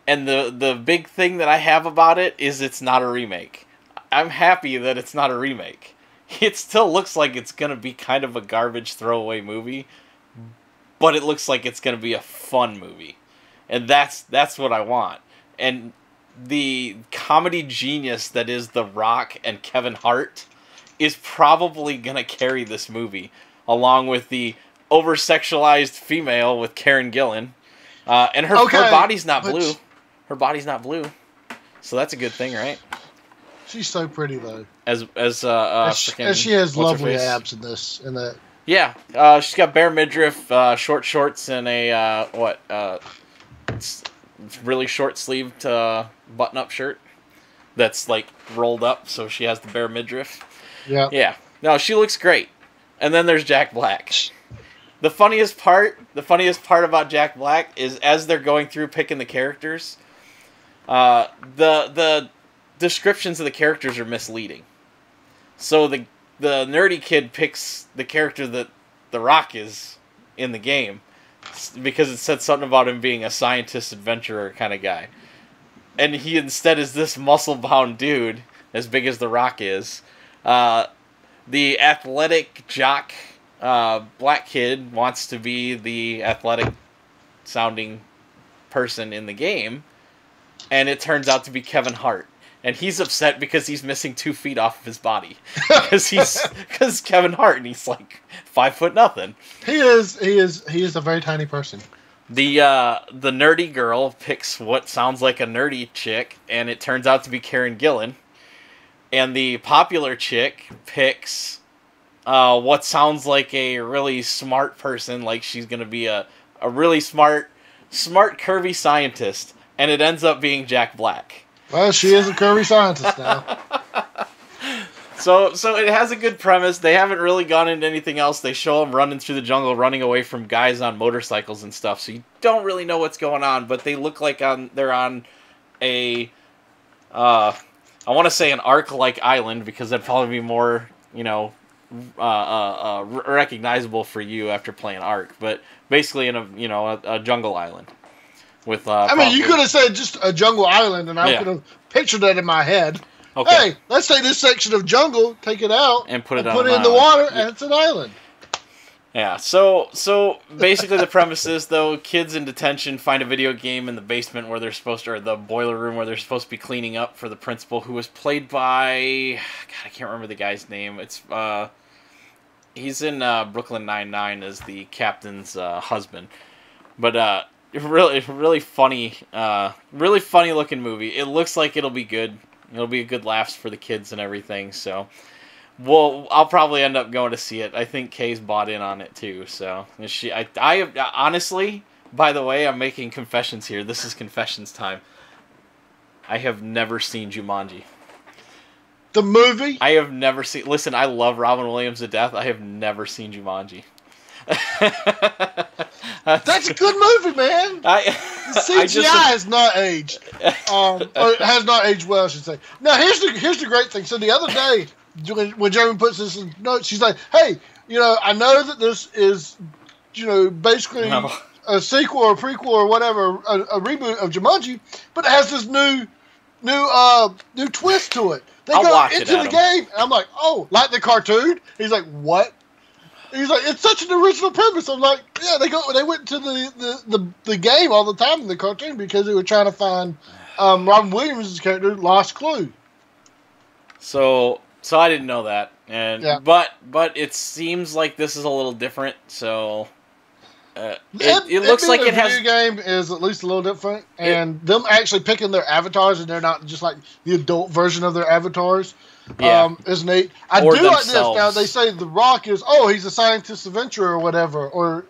And the big thing that I have about it is it's not a remake. I'm happy that it's not a remake. It still looks like it's going to be kind of a garbage throwaway movie, but it looks like it's going to be a fun movie. And that's what I want. And the comedy genius that is The Rock and Kevin Hart is probably going to carry this movie, along with the over-sexualized female with Karen Gillan. And her body's not blue. Her body's not blue. So that's a good thing, right? She's so pretty, though. And she has lovely abs in this. In that. Yeah. She's got bare midriff, short shorts, and a, really short-sleeved button-up shirt that's, like, rolled up, so she has the bare midriff. Yeah. Yeah. No, she looks great. And then there's Jack Black. The funniest part about Jack Black is as they're going through picking the characters, the descriptions of the characters are misleading. So the nerdy kid picks the character that The Rock is in the game because it said something about him being a scientist adventurer kind of guy. And he instead is this muscle-bound dude, as big as The Rock is. The athletic jock black kid wants to be the athletic-sounding person in the game, and it turns out to be Kevin Hart. And he's upset because he's missing 2 feet off of his body. Because Kevin Hart, and he's like 5'0". He is a very tiny person. The nerdy girl picks what sounds like a nerdy chick, and it turns out to be Karen Gillan. And the popular chick picks what sounds like a really smart person, like she's gonna be a really smart curvy scientist, and it ends up being Jack Black. Well, she is a curvy scientist now. So it has a good premise. They haven't really gone into anything else. They show them running through the jungle, running away from guys on motorcycles and stuff. So you don't really know what's going on, but they look like they're on a, I want to say an Ark-like island because that'd probably be more, recognizable for you after playing Ark. But basically in a jungle island. With you could have said just a jungle island, and I could have pictured that in my head. Okay. Hey, let's take this section of jungle, take it out, and put it in the water, and it's an island. Yeah. So basically, the premise is though kids in detention find a video game in the basement where they're supposed to, or the boiler room where they're supposed to be cleaning up for the principal, who was played by I can't remember the guy's name. It's he's in Brooklyn Nine-Nine as the captain's husband, but really funny looking movie. It looks like it'll be good. It'll be a good laughs for the kids and everything. So, I'll probably end up going to see it. I think Kay's bought in on it too. So, I honestly, by the way, I'm making confessions here. This is confessions time. I have never seen Jumanji. The movie? I have never seen... Listen, I love Robin Williams to death. I have never seen Jumanji. That's a good movie, man. The CGI has not aged. Or has not aged well, I should say. Now, here's the great thing. So the other day, when Jeremy puts this in notes, she's like, hey, I know that this is, basically a sequel or a prequel or whatever, a reboot of Jumanji, but it has this new twist to it. They go into the game, and I'm like, oh, like the cartoon? He's like, what? He's like, it's such an original premise. I'm like, yeah, they went to the game all the time in the cartoon because they were trying to find Robin Williams' character, Lost Clue. So I didn't know that, but it seems like this is a little different. So it looks like it has. The video game is at least a little different, and them actually picking their avatars, and they're not just like the adult version of their avatars. Is neat. I do like this. Now they say The Rock is he's a scientist adventurer or whatever. Or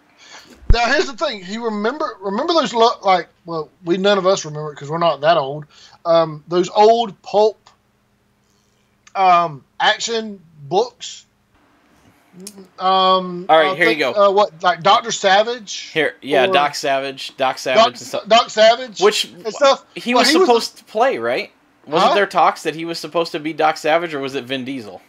now here's the thing. He remember those we none of us remember it because we're not that old. Those old pulp action books. All right, here you go. What, like Dr. Savage? Doc Savage. Doc Savage. Which and stuff. He was supposed to play, right? Wasn't there talks that he was supposed to be Doc Savage, or was it Vin Diesel?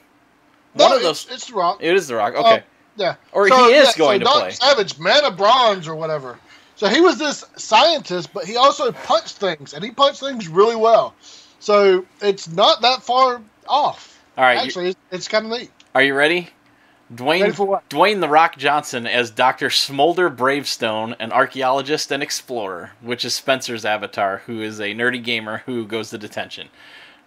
One of those. It's The Rock. It is The Rock. Okay. Yeah. Or he is going to play. Doc Savage, Man of Bronze, or whatever. So he was this scientist, but he also punched things, and he punched things really well. So it's not that far off. All right. Actually, it's kind of neat. Are you ready? Dwayne The Rock Johnson as Dr. Smolder Bravestone, an archaeologist and explorer, which is Spencer's avatar, who is a nerdy gamer who goes to detention.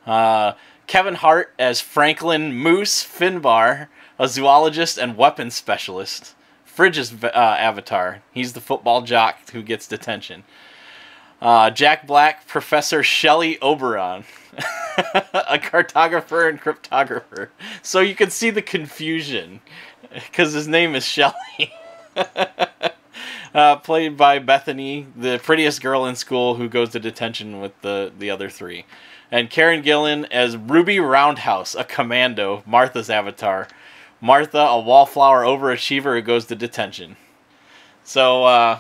Kevin Hart as Franklin Moose Finbar, a zoologist and weapons specialist. Fridge's avatar, he's the football jock who gets detention. Jack Black, Professor Shelley Oberon, a cartographer and cryptographer. So you can see the confusion, because his name is Shelley. Played by Bethany, the prettiest girl in school who goes to detention with the other three. And Karen Gillan as Ruby Roundhouse, a commando, Martha's avatar. Martha, a wallflower overachiever who goes to detention. So,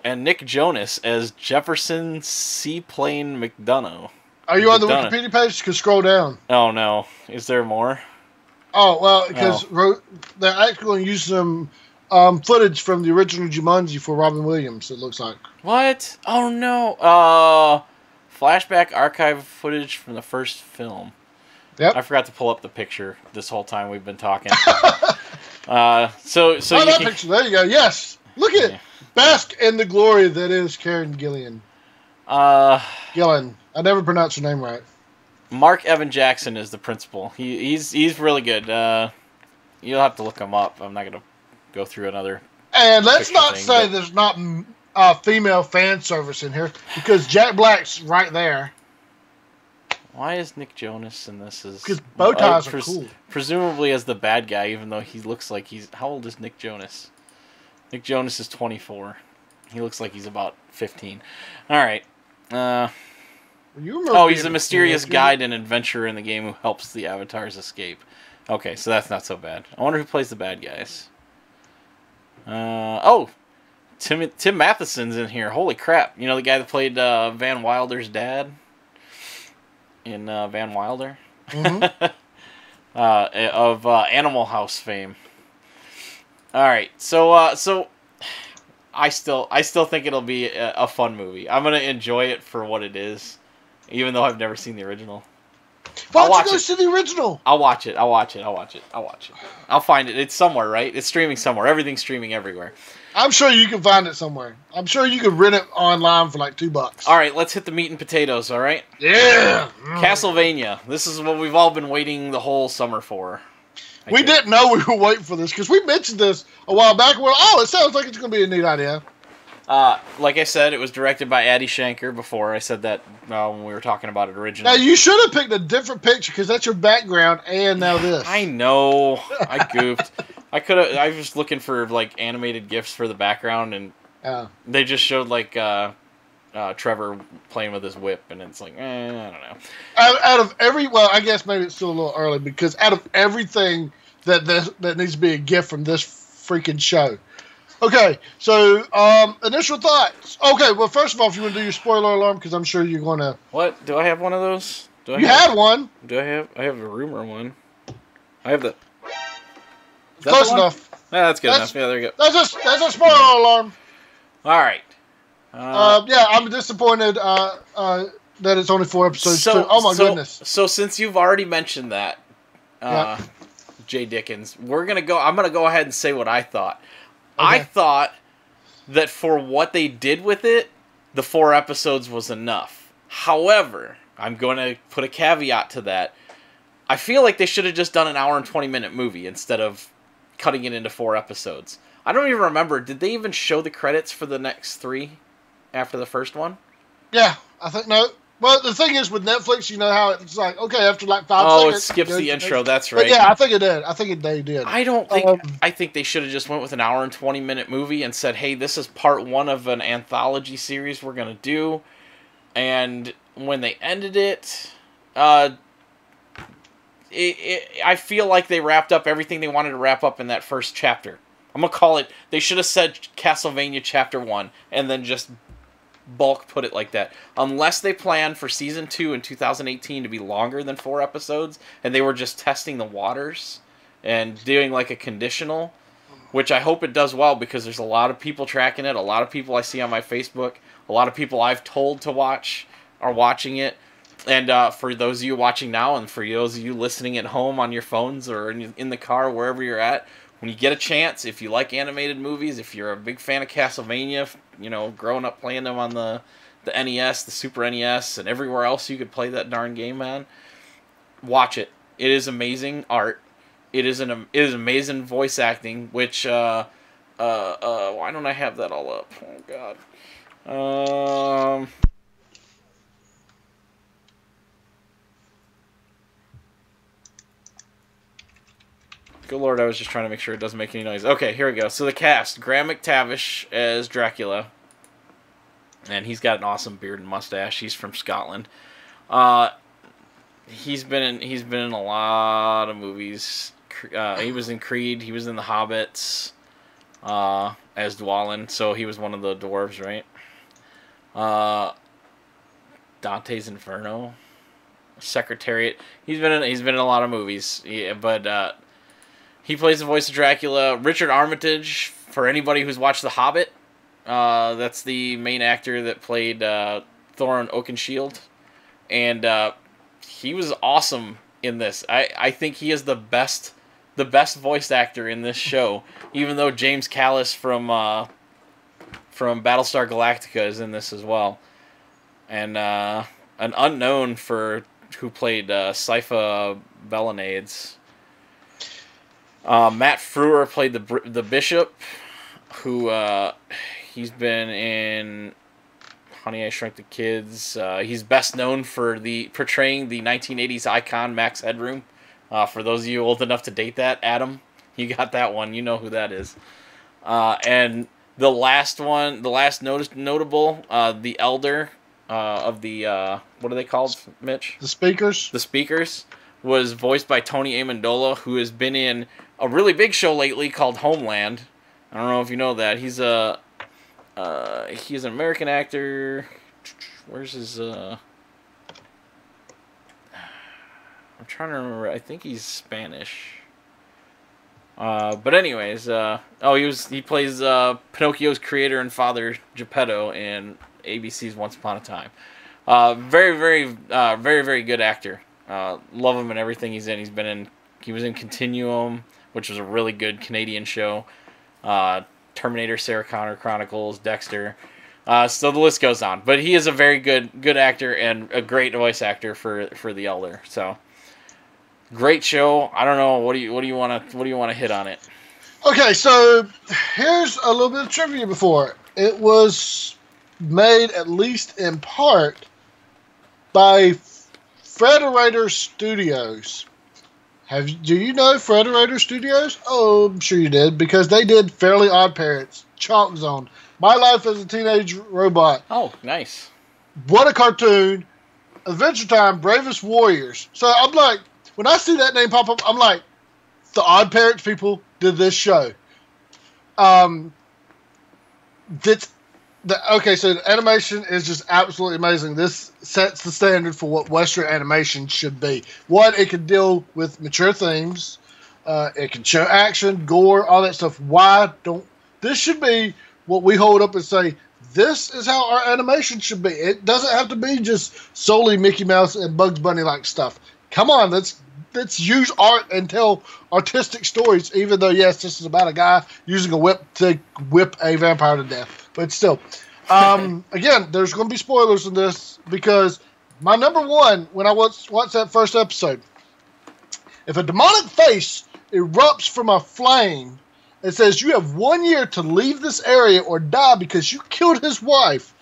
and Nick Jonas as Jefferson Seaplane McDonough. Are you on the Wikipedia page? You can scroll down. Oh, no. Is there more? Oh, well, because they're actually going to use some footage from the original Jumanji for Robin Williams, it looks like. What? Oh, no. Flashback archive footage from the first film. Yep. I forgot to pull up the picture this whole time we've been talking. So picture. There you go. Yes. Look at it. Bask in the glory that is Karen Gillan. Gillan. I never pronounced her name right. Mark Evan Jackson is the principal. He's really good. You'll have to look him up. I'm not going to go through another. And let's not say there's not female fan service in here, because Jack Black's right there. Why is Nick Jonas in this? Because bow ties are cool. Presumably as the bad guy, even though he looks like he's... How old is Nick Jonas? Nick Jonas is 24. He looks like he's about 15. All right. He's a mysterious guide and adventurer in the game who helps the avatars escape. Okay, so that's not so bad. I wonder who plays the bad guys. Tim Matheson's in here. Holy crap. You know the guy that played Van Wilder's dad? In Van Wilder? Mm-hmm. Of Animal House fame. Alright, so I still think it'll be a fun movie. I'm going to enjoy it for what it is, even though I've never seen the original. Why don't you go see the original? I'll watch it. I'll find it. It's somewhere, right? It's streaming somewhere. Everything's streaming everywhere. I'm sure you can find it somewhere. I'm sure you can rent it online for like $2. All right, let's hit the meat and potatoes, all right? Yeah. Castlevania. This is what we've all been waiting the whole summer for. We didn't know we were waiting for this because we mentioned this a while back. We're it sounds like it's going to be a neat idea. Like I said, it was directed by Addie Shanker before. I said that when we were talking about it originally. Now, you should have picked a different picture because that's your background and now this. I know. I goofed. I was looking for, like, animated GIFs for the background, and they just showed, like, Trevor playing with his whip, and it's like, I don't know. Out of I guess maybe it's still a little early because out of everything that needs to be a gift from this freaking show. Okay, so initial thoughts. Okay, well, first of all, if you want to do your spoiler alarm, because I'm sure you're going to. What? Do I have one of those? Had one. Do I have? I have a rumor one. I have the. Close enough. Yeah, that's good enough. Yeah, there you go. That's a spoiler alarm. All right. Yeah, I'm disappointed that it's only 4 episodes. Oh my goodness! So since you've already mentioned that, Jay Dickens, I'm gonna go ahead and say what I thought. Okay. I thought that for what they did with it, the 4 episodes was enough. However, I'm going to put a caveat to that. I feel like they should have just done an hour and 20-minute movie instead of cutting it into 4 episodes. I don't even remember. Did they even show the credits for the next 3 after the first one? Yeah, I think no. Well, the thing is with Netflix, you know how it's like, okay, after like 5 seconds. Oh, it skips the intro. That's right. But yeah, I think it did. I think they did. I think they should have just went with an hour and 20-minute movie and said, hey, this is part 1 of an anthology series we're going to do. And when they ended it, I feel like they wrapped up everything they wanted to wrap up in that first chapter. I'm going to call it, they should have said Castlevania Chapter 1 and then just bulk put it like that. Unless they plan for Season 2 in 2018 to be longer than 4 episodes, and they were just testing the waters and doing like a conditional, which I hope it does well because there's a lot of people tracking it, a lot of people I see on my Facebook, a lot of people I've told to watch are watching it. And for those of you watching now and for those of you listening at home on your phones or in the car, wherever you're at, when you get a chance, if you like animated movies, if you're a big fan of Castlevania, you know, growing up playing them on the NES, the Super NES, and everywhere else you could play that darn game on, watch it. It is amazing art. It is amazing voice acting, which, why don't I have that all up? Oh, God. Good Lord, I was just trying to make sure it doesn't make any noise. Okay, here we go. So the cast. Graham McTavish as Dracula. And he's got an awesome beard and mustache. He's from Scotland. He's been in a lot of movies. He was in Creed. He was in The Hobbits as Dwalin. So he was one of the dwarves, right? Dante's Inferno. Secretariat. He's been in a lot of movies. Yeah, but he plays the voice of Dracula. Richard Armitage, for anybody who's watched The Hobbit, that's the main actor that played Thorin Oakenshield. And he was awesome in this. I think he is the best voice actor in this show, even though James Callis from Battlestar Galactica is in this as well. And an unknown for who played Sypha Belenades. Matt Frewer played the Bishop, who he's been in Honey, I Shrunk the Kids. He's best known for portraying the 1980s icon Max Headroom. For those of you old enough to date that, Adam, you got that one. You know who that is. And the last notable, the Elder of the what are they called, Mitch? The Speakers. The Speakers was voiced by Tony Amendola, who has been in a really big show lately called Homeland. I don't know if you know that. He's an American actor. Where's his I'm trying to remember. I think he's Spanish. But anyways, he plays Pinocchio's creator and father Geppetto in ABC's Once Upon a Time. Very, very good actor. Love him in everything he's in. He was in Continuum, which was a really good Canadian show. Terminator, Sarah Connor Chronicles, Dexter. So the list goes on. But he is a very good actor and a great voice actor for the Elder. So great show. I don't know. What do you want to hit on it? Okay, so here's a little bit of trivia before. It was made at least in part by Frederator Studios. Do you know Frederator Studios? Oh, I'm sure you did, because they did Fairly Odd Parents Chalk Zone. My Life as a Teenage Robot. Oh, nice. What a cartoon. Adventure Time, Bravest Warriors. So I'm like, when I see that name pop up, I'm like, the Odd Parents people did this show. Okay, so the animation is just absolutely amazing. This sets the standard for what Western animation should be. One, it can deal with mature themes. It can show action, gore, all that stuff. This should be what we hold up and say, this is how our animation should be. It doesn't have to be just solely Mickey Mouse and Bugs Bunny like stuff. Come on, let's use art and tell artistic stories, even though, yes, this is about a guy using a whip to whip a vampire to death. But still, again, there's going to be spoilers in this, because my number one, when I watched that first episode, if a demonic face erupts from a flame, it says you have 1 year to leave this area or die because you killed his wife.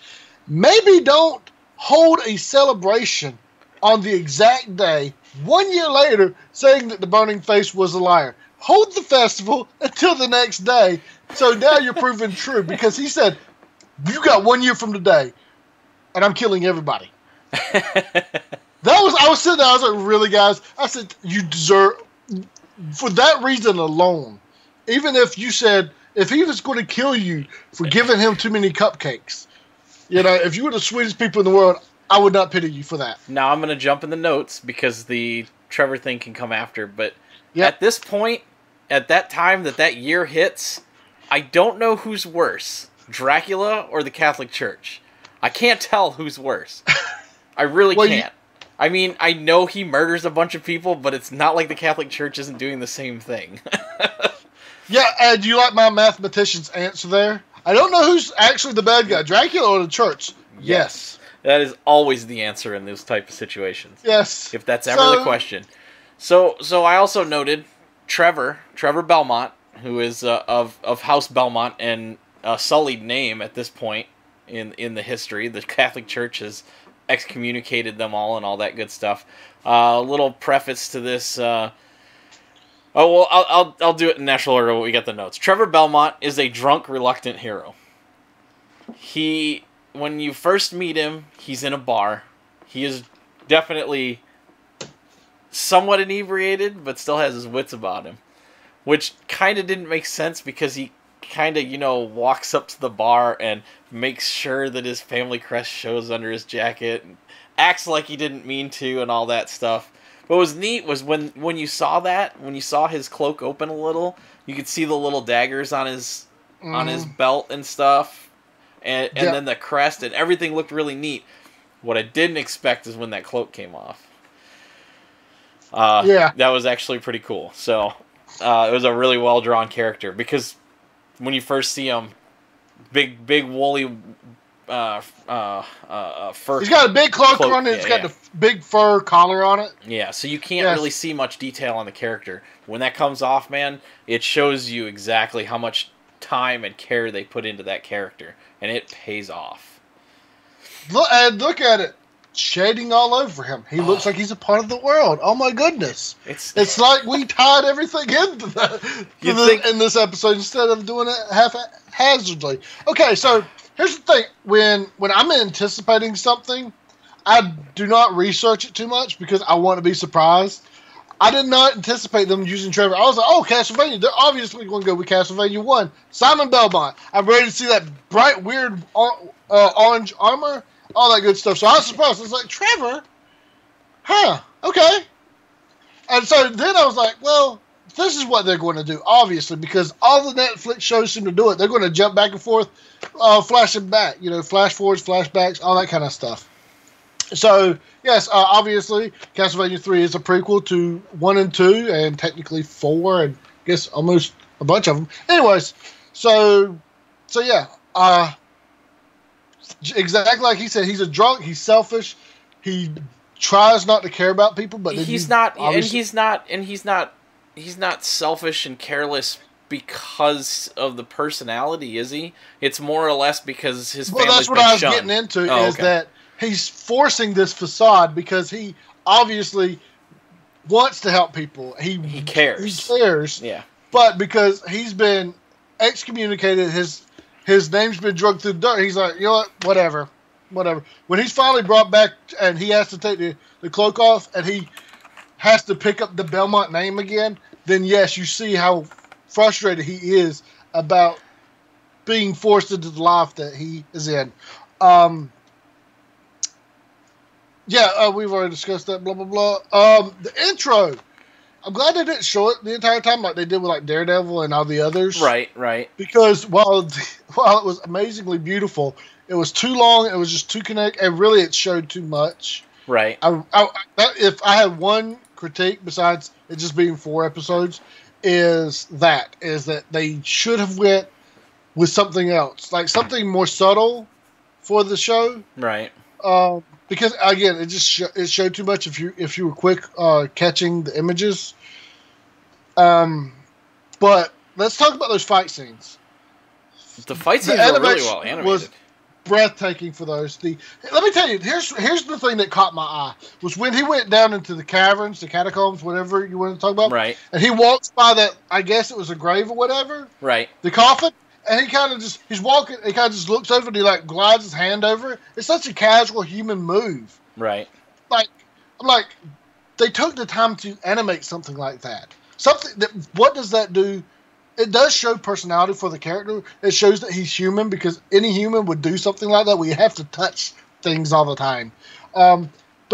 Maybe don't hold a celebration on the exact day, 1 year later, saying that the burning face was a liar. Hold the festival until the next day, so now you're proven true, because he said, you got 1 year from today, and I'm killing everybody. I was sitting there, I was like, really, guys? I said, you deserve, for that reason alone, even if you said, if he was going to kill you for giving him too many cupcakes, if you were the sweetest people in the world, I would not pity you for that. Now I'm going to jump in the notes because the Trevor thing can come after. But At this point, at that time that year hits, I don't know who's worse, Dracula or the Catholic Church. I can't tell who's worse. I really can't. I mean, I know he murders a bunch of people, but it's not like the Catholic Church isn't doing the same thing. Yeah, and do you like my mathematician's answer there? I don't know who's actually the bad guy, Dracula or the church. Yes. That is always the answer in those type of situations. Yes. If that's ever the question. So I also noted Trevor Belmont, who is of House Belmont and a sullied name at this point in the history. The Catholic Church has excommunicated them all and all that good stuff. A little preface to this. I'll do it in national order when we get the notes. Trevor Belmont is a drunk, reluctant hero. When you first meet him, he's in a bar. He is definitely somewhat inebriated, but still has his wits about him. Which kind of didn't make sense because he kind of, walks up to the bar and makes sure that his family crest shows under his jacket and acts like he didn't mean to and all that stuff. What was neat was when you saw that, when you saw his cloak open a little, you could see the little daggers on his belt and stuff, and then the crest, and everything looked really neat. What I didn't expect is when that cloak came off. That was actually pretty cool. So it was a really well drawn character, because when you first see him, big woolly fur. He's got a big cloak on it. It's got the big fur collar on it. Yeah, so you can't really see much detail on the character. When that comes off, man, it shows you exactly how much time and care they put into that character, and it pays off. Look at it. Shading all over him. He looks like he's a part of the world. Oh my goodness. It's like we tied everything into in this episode instead of doing it haphazardly. Okay, so here's the thing. When I'm anticipating something, I do not research it too much because I want to be surprised. I did not anticipate them using Trevor. I was like, oh, Castlevania. They're obviously going to go with Castlevania 1. Simon Belmont. I'm ready to see that bright, weird orange armor. All that good stuff. So I was surprised. I was like, Trevor? Huh. Okay. And so then I was like, well, this is what they're going to do, obviously, because all the Netflix shows seem to do it. They're going to jump back and forth, flashing back, flash forwards, flashbacks, all that kind of stuff. So, yes, obviously, Castlevania 3 is a prequel to 1 and 2, and technically 4, and I guess almost a bunch of them. Anyways, so yeah, exactly like he said, he's a drunk, he's selfish, he tries not to care about people, but he's not selfish and careless because of the personality, is he? It's more or less because his family's that's what been I was shunned. getting into, is that he's forcing this facade because he obviously wants to help people. He cares. He cares. Yeah. But because he's been excommunicated, his his name's been drugged through the dirt. He's like, you know what? Whatever. When he's finally brought back and he has to take the cloak off and he has to pick up the Belmont name again, then yes, you see how frustrated he is about being forced into the life that he is in. We've already discussed that, blah, blah, blah. The intro, I'm glad they didn't show it the entire time like they did with like Daredevil and all the others. Right. Because while it was amazingly beautiful, it was too long, it was just too connected, and really it showed too much. Right. If I had one critique besides it just being 4 episodes, is that they should have went with something else, like something more subtle for the show. Right. Because again, it showed too much if you were quick catching the images. But let's talk about those fight scenes. The fight scenes were really well animated. Was breathtaking for those. Let me tell you, here's the thing that caught my eye was when he went down into the caverns, the catacombs, whatever you want to talk about. Right. And he walks by that, I guess it was a grave or whatever. Right. The coffin. And he's walking, he kind of just looks over and he like glides his hand over it. It's such a casual human move. Right. I'm like, they took the time to animate something like that. What does that do? It does show personality for the character. It shows that he's human because any human would do something like that. We have to touch things all the time. But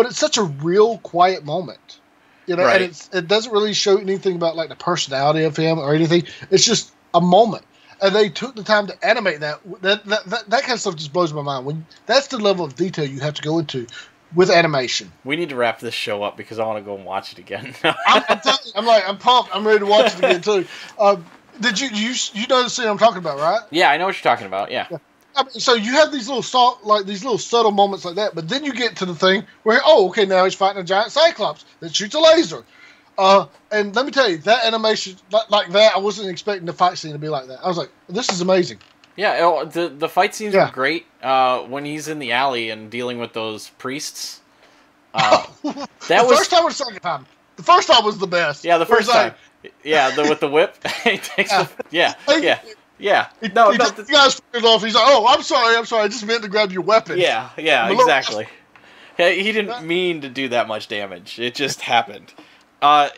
it's such a real quiet moment. Right. And it doesn't really show anything about like the personality of him or anything. It's just a moment. And they took the time to animate that. That kind of stuff just blows my mind. That's the level of detail you have to go into with animation. We need to wrap this show up because I want to go and watch it again. I'm pumped. I'm ready to watch it again too. Did you know the scene I'm talking about, right? Yeah, I know what you're talking about. Yeah. I mean, so you have these little subtle moments like that, but then you get to the thing where okay, now he's fighting a giant cyclops that shoots a laser. And let me tell you, that animation like that, I wasn't expecting the fight scene to be like that. I was like, this is amazing. Yeah, the fight scenes were great. When he's in the alley and dealing with those priests. First time or second time? The first time was the best. Yeah, the first time. With the whip. He takes yeah. He takes the guy's fingers off. He's like, "Oh, I'm sorry. I just meant to grab your weapon." Yeah, exactly. He didn't mean to do that much damage. It just happened. The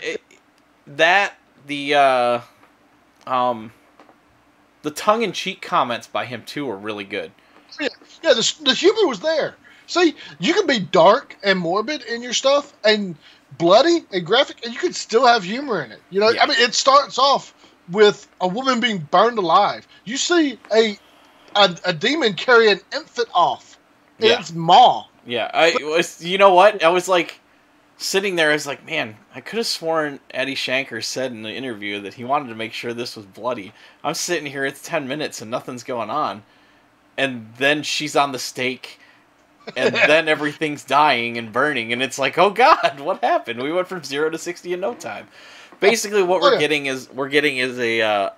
tongue-in-cheek comments by him too were really good. Yeah, the humor was there. See, you can be dark and morbid in your stuff, and bloody and graphic, and you can still have humor in it. Yeah. I mean, it starts off with a woman being burned alive. You see a demon carry an infant off in its maw. Yeah, you know what? I was like sitting there. I was like, man, I could have sworn Eddie Shanker said in the interview that he wanted to make sure this was bloody. I'm sitting here, it's 10 minutes and nothing's going on, and then she's on the stake. And then everything's dying and burning, and it's like, oh god, what happened? We went from 0 to 60 in no time. Basically, what we're getting is a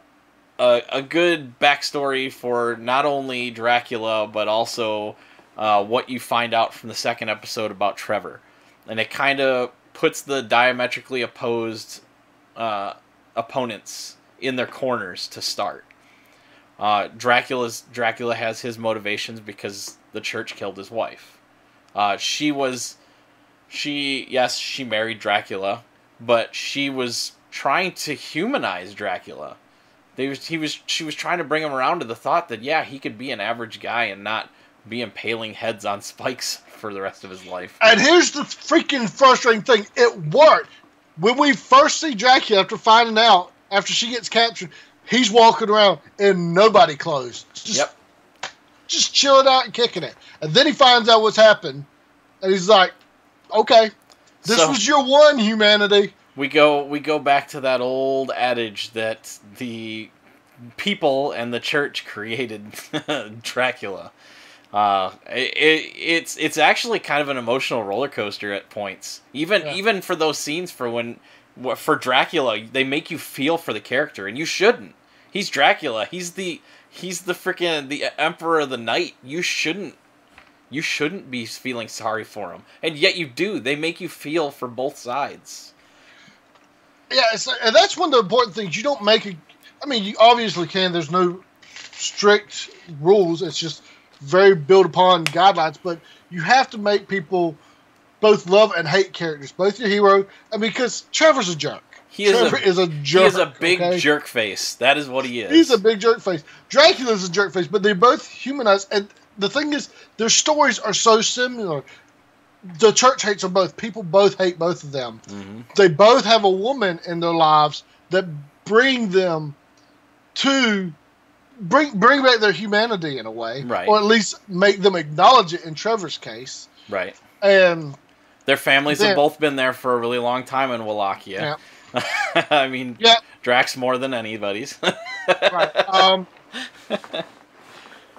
good backstory for not only Dracula but also what you find out from the second episode about Trevor, and it kind of puts the diametrically opposed opponents in their corners to start. Dracula has his motivations because the church killed his wife. She married Dracula, but she was trying to humanize Dracula. She was trying to bring him around to the thought that he could be an average guy and not be impaling heads on spikes for the rest of his life. And here's the freaking frustrating thing: it worked. When we first see Dracula after she gets captured, he's walking around in nobody clothes. Just chilling out and kicking it. And then he finds out what's happened, and he's like, okay, this was your one, humanity. We go back to that old adage that the people and the church created Dracula. It's actually kind of an emotional roller coaster at points. Even for those scenes for Dracula, they make you feel for the character, and you shouldn't. He's Dracula. He's the freaking the emperor of the night. You shouldn't be feeling sorry for him, and yet you do. They make you feel for both sides. Yeah, and that's one of the important things. You don't make it. I mean, you obviously can. There's no strict rules. It's just very built upon guidelines. But you have to make people both love and hate characters, both your hero, and because Trevor's a jerk. Trevor is a jerk. He is a big jerk face. That is what he is. He's a big jerk face. Dracula's a jerk face, but they both humanize. And the thing is, their stories are so similar. The church hates them both. People both hate both of them. Mm-hmm. They both have a woman in their lives that bring them to bring back their humanity in a way, right? Or at least make them acknowledge it. In Trevor's case, right? And their families have both been there for a really long time in Wallachia. Yeah. I mean, Drax more than anybody's. Right. And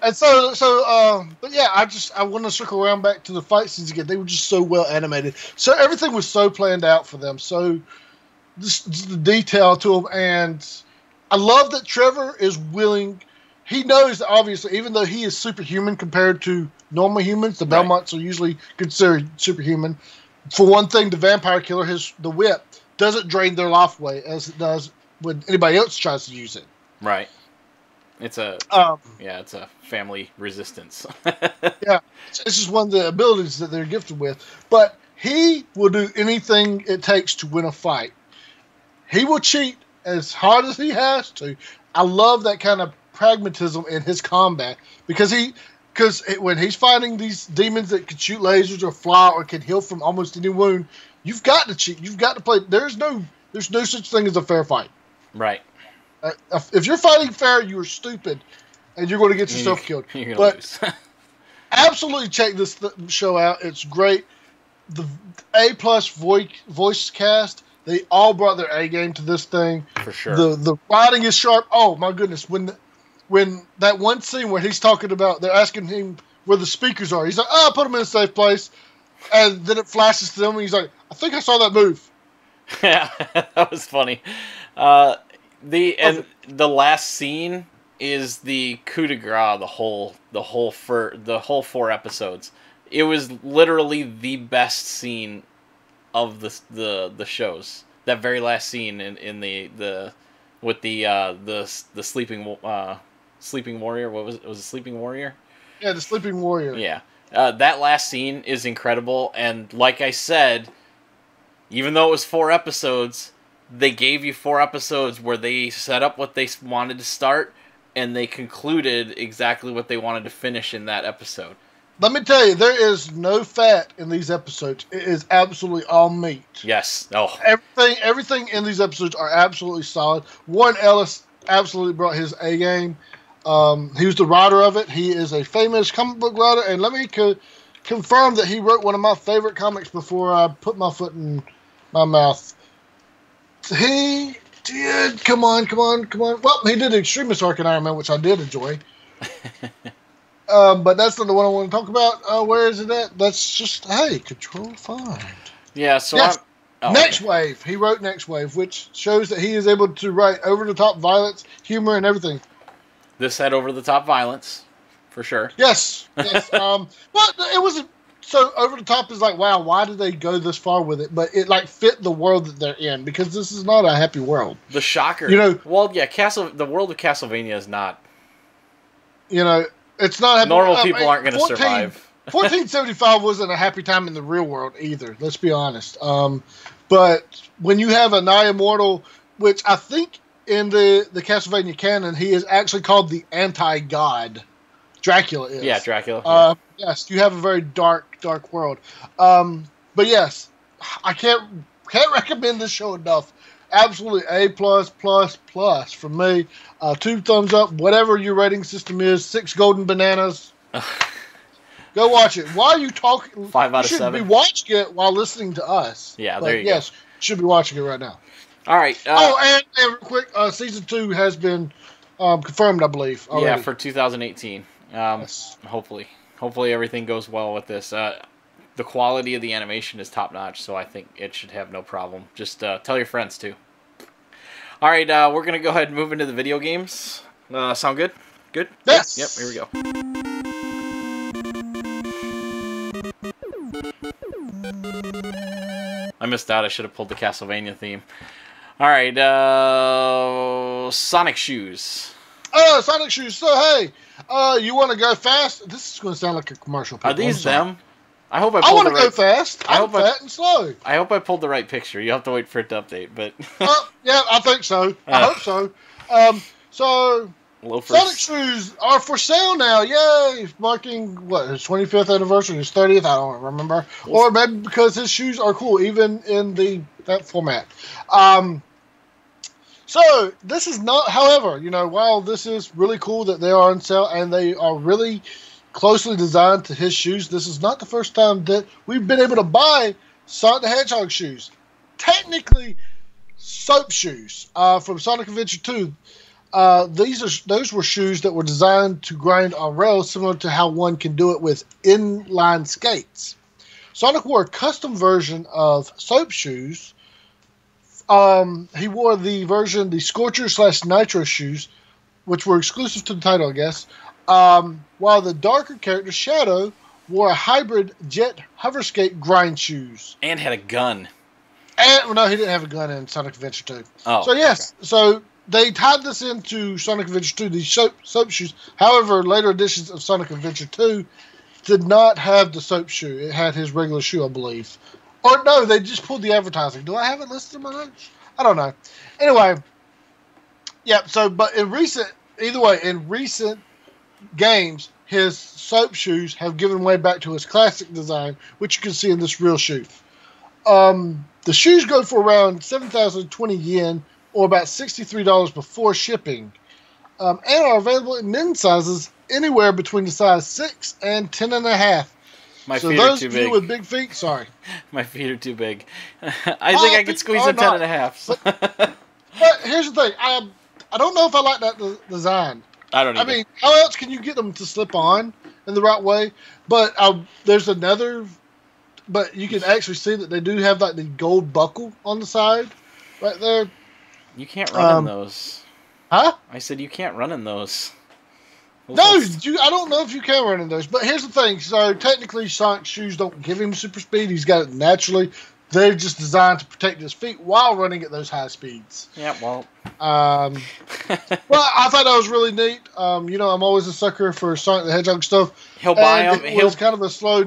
but yeah, I want to circle around back to the fight scenes again. They were just so well animated. So everything was so planned out for them. So just the detail to them. And I love that Trevor is willing. He knows that obviously, even though he is superhuman compared to normal humans, the Belmonts are usually considered superhuman. For one thing, the vampire killer, the whip, doesn't drain their life away as it does when anybody else tries to use it. Right. It's a it's a family resistance. Yeah, it's just one of the abilities that they're gifted with. But he will do anything it takes to win a fight. He will cheat as hard as he has to. I love that kind of pragmatism in his combat because when he's fighting these demons that can shoot lasers or fly or can heal from almost any wound, you've got to cheat. You've got to play. There's no such thing as a fair fight. Right. If you're fighting fair, you're stupid, and you're going to get yourself killed. You're gonna lose. Absolutely check this show out. It's great. The A+ voice cast, they all brought their A game to this thing. For sure. The writing is sharp. Oh my goodness! When that one scene where he's talking about, they're asking him where the speakers are. He's like, "Oh, put them in a safe place," and then it flashes to them, and he's like, "I think I saw that move." Yeah, that was funny. The last scene is the coup de grace. The whole 4 episodes. It was literally the best scene of the shows. That very last scene in the with the sleeping warrior. What was it? Was it Sleeping Warrior? Yeah, the Sleeping Warrior. Yeah, that last scene is incredible. And like I said, even though it was 4 episodes. They gave you 4 episodes where they set up what they wanted to start, and they concluded exactly what they wanted to finish in that episode. Let me tell you, there is no fat in these episodes. It is absolutely all meat. Yes. Oh. Everything in these episodes are absolutely solid. Warren Ellis absolutely brought his A game. He was the writer of it. He is a famous comic book writer, and let me confirm that he wrote one of my favorite comics before I put my foot in my mouth. He did. Come on. Well, he did Extremist Arc in Iron Man, which I did enjoy. But that's not the one I want to talk about. Where is it at? That's just, Control Find. Yeah, so yes. Next Wave. He wrote Next Wave, which shows that he is able to write over-the-top violence, humor, and everything. This had over-the-top violence, for sure. Yes. Well, it was so over the top is like, wow, why did they go this far with it? But it fit the world that they're in because this is not a happy world. The shocker, well, yeah, the world of Castlevania is not. It's not happy. Normal people aren't going to survive. 1475 wasn't a happy time in the real world either. Let's be honest. But when you have a nigh immortal, which I think in the Castlevania canon, he is actually called the anti-god. Dracula is. Yeah, Dracula. Yeah. Yes, you have a very dark world. But yes, I can't recommend this show enough. Absolutely A+++ from me. 2 thumbs up. Whatever your rating system is, 6 golden bananas. Go watch it. Why are you talking? 5 out of 7. You should be watching it while listening to us. Yeah, but there you go. Yes, should be watching it right now. All right. And real quick, season 2 has been confirmed, I believe. Already. Yeah, for 2018. Yes. Hopefully everything goes well with this. The quality of the animation is top notch, so I think it should have no problem. Just tell your friends too. All right, we're gonna go ahead and move into the video games. Sound good? Good? Yes. Yep. Here we go. I missed out. I should have pulled the Castlevania theme. All right, Sonic Shoes. Sonic shoes. So, hey, you want to go fast? This is going to sound like a commercial. Are these them? I want to go fast. I'm fat and slow. I hope I pulled the right picture. You have to wait for it to update, but... yeah, I think so. I hope so. So, Sonic shoes are for sale now. Yay! Marking, his 25th anniversary, his 30th, I don't remember. Or maybe because his shoes are cool, even in that format. So, this is not, however, while this is really cool that they are on sale and they are really closely designed to his shoes, this is not the first time that we've been able to buy Sonic the Hedgehog shoes. Technically, soap shoes from Sonic Adventure 2. Those were shoes that were designed to grind on rails, similar to how one can do it with inline skates. Sonic wore a custom version of soap shoes. He wore the Scorcher/Nitro shoes, which were exclusive to the title, I guess. While the darker character, Shadow, wore a hybrid jet hover skate grind shoes. And had a gun. No, he didn't have a gun in Sonic Adventure 2. Oh. So, yes. Okay. So, they tied this into Sonic Adventure 2, these soap shoes. However, later editions of Sonic Adventure 2 did not have the soap shoe. It had his regular shoe, I believe. Or, no, they just pulled the advertising. Do I have it listed in my notes? I don't know. Anyway. Yeah, so, but in recent games, his soap shoes have given way back to his classic design, which you can see in this real shoe. The shoes go for around 7,020 yen, or about $63 before shipping, and are available in men's sizes anywhere between the size 6 and 10.5. My so feet those are too of big. you with big feet, sorry. My feet are too big. I think I could squeeze a 10.5. But here's the thing. I don't know if I like that design. I don't either. I mean, how else can you get them to slip on in the right way? But there's another... But you can actually see that they do have like the gold buckle on the side right there. You can't run in those. Huh? I said you can't run in those. I don't know if you can run in those. But here's the thing. So technically Sonic's shoes don't give him super speed. He's got it naturally. They're just designed to protect his feet while running at those high speeds. Yeah, well. Well, I thought that was really neat. I'm always a sucker for Sonic the Hedgehog stuff. He'll buy them. It was kind of a slow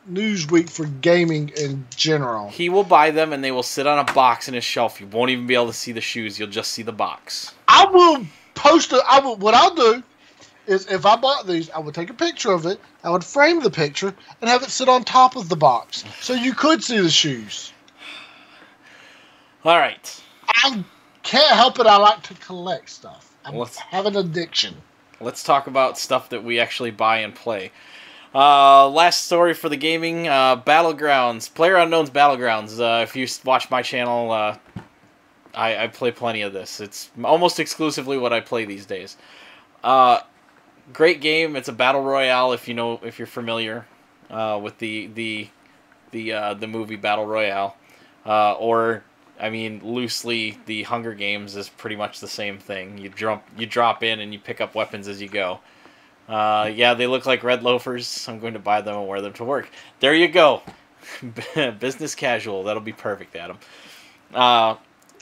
news week for gaming in general. He will buy them, and they will sit on a box in his shelf. You won't even be able to see the shoes. You'll just see the box. I will post it. What I'll do is, if I bought these, I would take a picture of it. I would frame the picture and have it sit on top of the box, so you could see the shoes. All right. I can't help it. I like to collect stuff. I have an addiction. Let's talk about stuff that we actually buy and play. Last story for the gaming, Battlegrounds, PlayerUnknown's Battlegrounds. If you watch my channel, I play plenty of this. It's almost exclusively what I play these days. Great game. It's a battle royale. If you're familiar with the movie Battle Royale, or I mean loosely, the Hunger Games is pretty much the same thing. You drop in and you pick up weapons as you go. Yeah, they look like red loafers. I'm going to buy them and wear them to work. There you go. Business casual. That'll be perfect, Adam.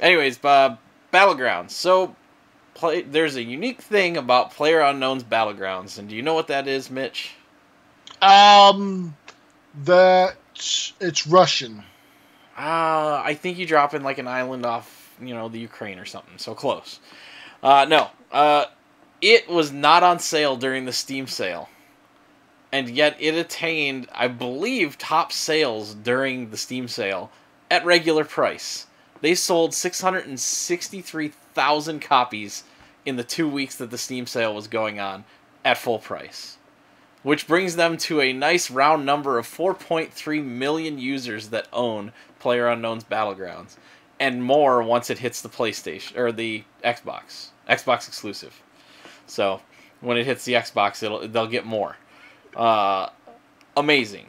Anyways, Battlegrounds. So, there's a unique thing about PlayerUnknown's Battlegrounds. And do you know what that is, Mitch? That it's Russian. I think you drop in like an island off, the Ukraine or something. So close. No. It was not on sale during the Steam sale. And yet it attained, I believe, top sales during the Steam sale at regular price. They sold 663,000 copies in the 2 weeks that the Steam sale was going on at full price. Which brings them to a nice round number of 4.3 million users that own PlayerUnknown's Battlegrounds. And more once it hits the PlayStation, or the Xbox. Xbox exclusive. So, when it hits the Xbox, they'll get more. Amazing.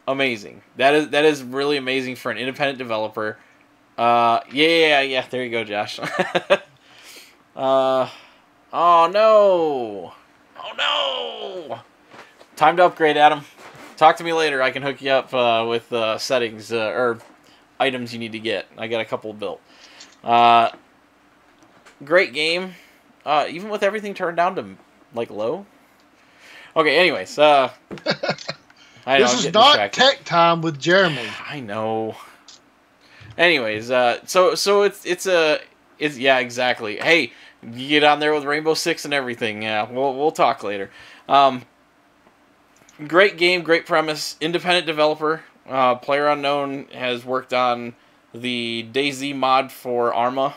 That is really amazing for an independent developer. Yeah, there you go, Josh. Oh no! Time to upgrade, Adam. Talk to me later. I can hook you up with settings or items you need to get. I got a couple built. Great game. even with everything turned down to like low. Okay, anyways, I know, This is not tech time with Jeremy. I know. Anyways, so it's yeah, exactly. Hey, you get on there with Rainbow Six and everything. Yeah, we'll talk later. Great game, great premise. Independent developer. PlayerUnknown has worked on the DayZ mod for Arma,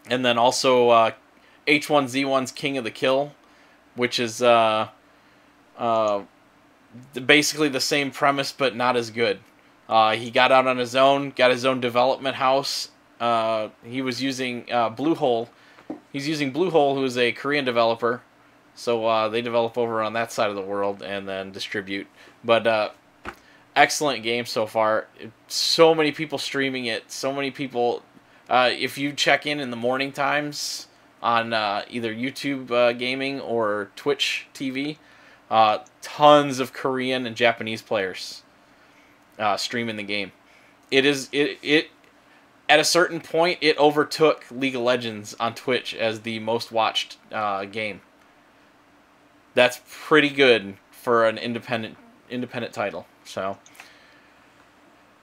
and then also H1Z1's King of the Kill, which is basically the same premise but not as good. He got out on his own, got his own development house. He was using Bluehole. He's using Bluehole, who is a Korean developer. So they develop over on that side of the world and then distribute. But excellent game so far. So many people streaming it. So many people. If you check in the morning times on either YouTube gaming or Twitch TV, tons of Korean and Japanese players streaming the game. It at a certain point it overtook League of Legends on Twitch as the most watched game. That's pretty good for an independent title. So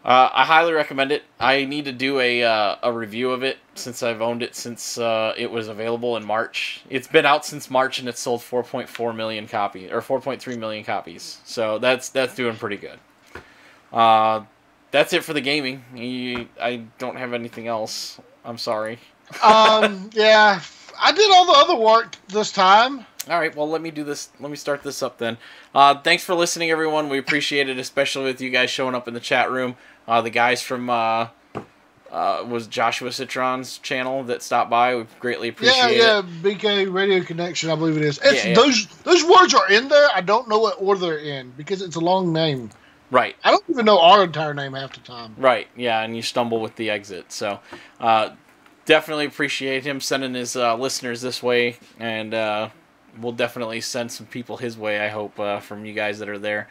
I highly recommend it. I need to do a review of it since I've owned it since it was available in March. It's been out since March and it's sold 4.4 million copies or 4.3 million copies. So that's doing pretty good. That's it for the gaming. I don't have anything else. I'm sorry. Yeah, I did all the other work this time. All right, well, let me do this. Let me start this up then. Thanks for listening, everyone. We appreciate it, especially with you guys showing up in the chat room. The guys from was Joshua Citron's channel that stopped by. We greatly appreciate it. Yeah, BK Radio Connection, I believe it is. Yeah. Those words are in there. I don't know what order they're in because it's a long name. Right. I don't even know our entire name half the time. Right, yeah, and you stumble with the exit. So definitely appreciate him sending his listeners this way, and we'll definitely send some people his way, I hope, from you guys that are there.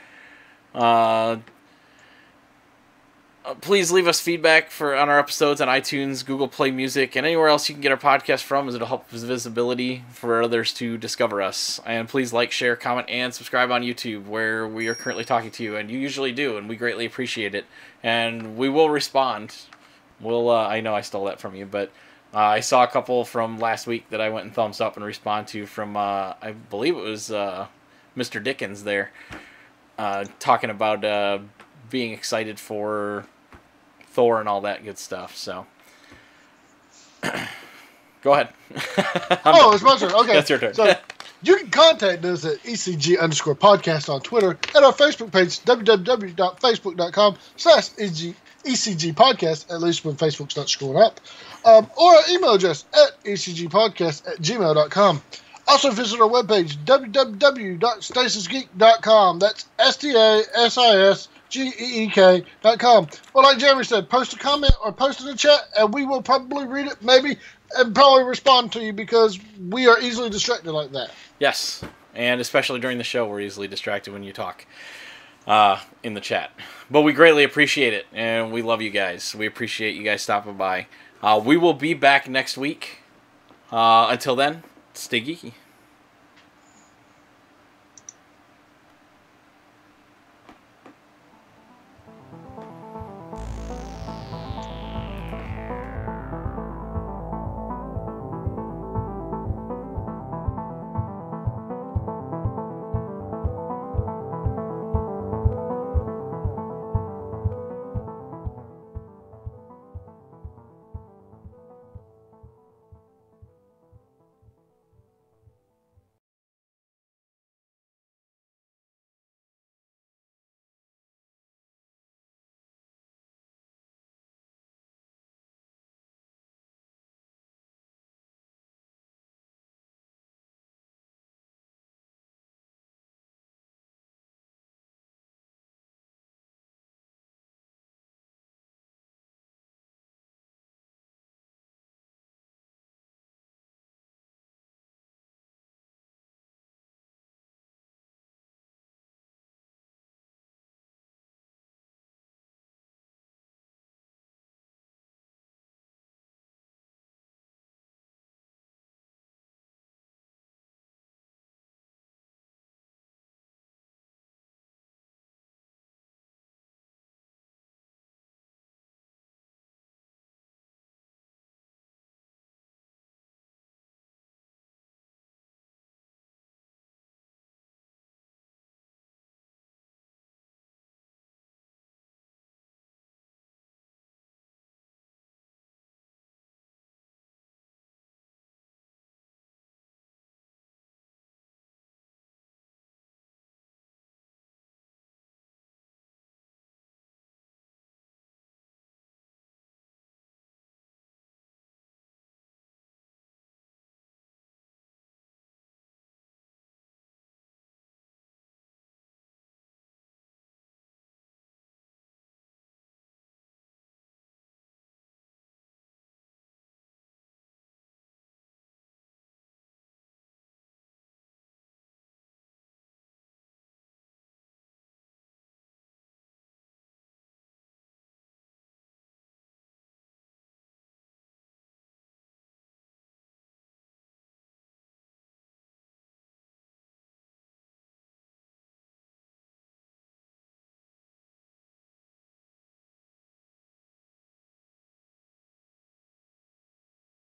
Please leave us feedback on our episodes on iTunes, Google Play Music, and anywhere else you can get our podcast from, as it'll help with visibility for others to discover us. And please like, share, comment, and subscribe on YouTube, where we are currently talking to you, and you usually do, and we greatly appreciate it. And we will respond. I know I stole that from you, but I saw a couple from last week that I went and thumbs up and respond to from, I believe it was Mr. Dickens there, talking about being excited for Thor and all that good stuff. So, go ahead. It's my turn. Okay. That's your turn. So, you can contact us at ECG_podcast on Twitter, at our Facebook page, www.facebook.com/ECG podcast, at least when Facebook's not screwing up, or our email address at ecgpodcast@gmail.com. Also visit our webpage, www.stasisgeek.com. That's STASISGEEK.com. Well, like Jeremy said, post a comment or post in the chat, and we will probably read it, maybe, and probably respond to you because we are easily distracted like that. Yes, and especially during the show, we're easily distracted when you talk in the chat. But we greatly appreciate it, and we love you guys. We appreciate you guys stopping by. We will be back next week. Until then, stay geeky.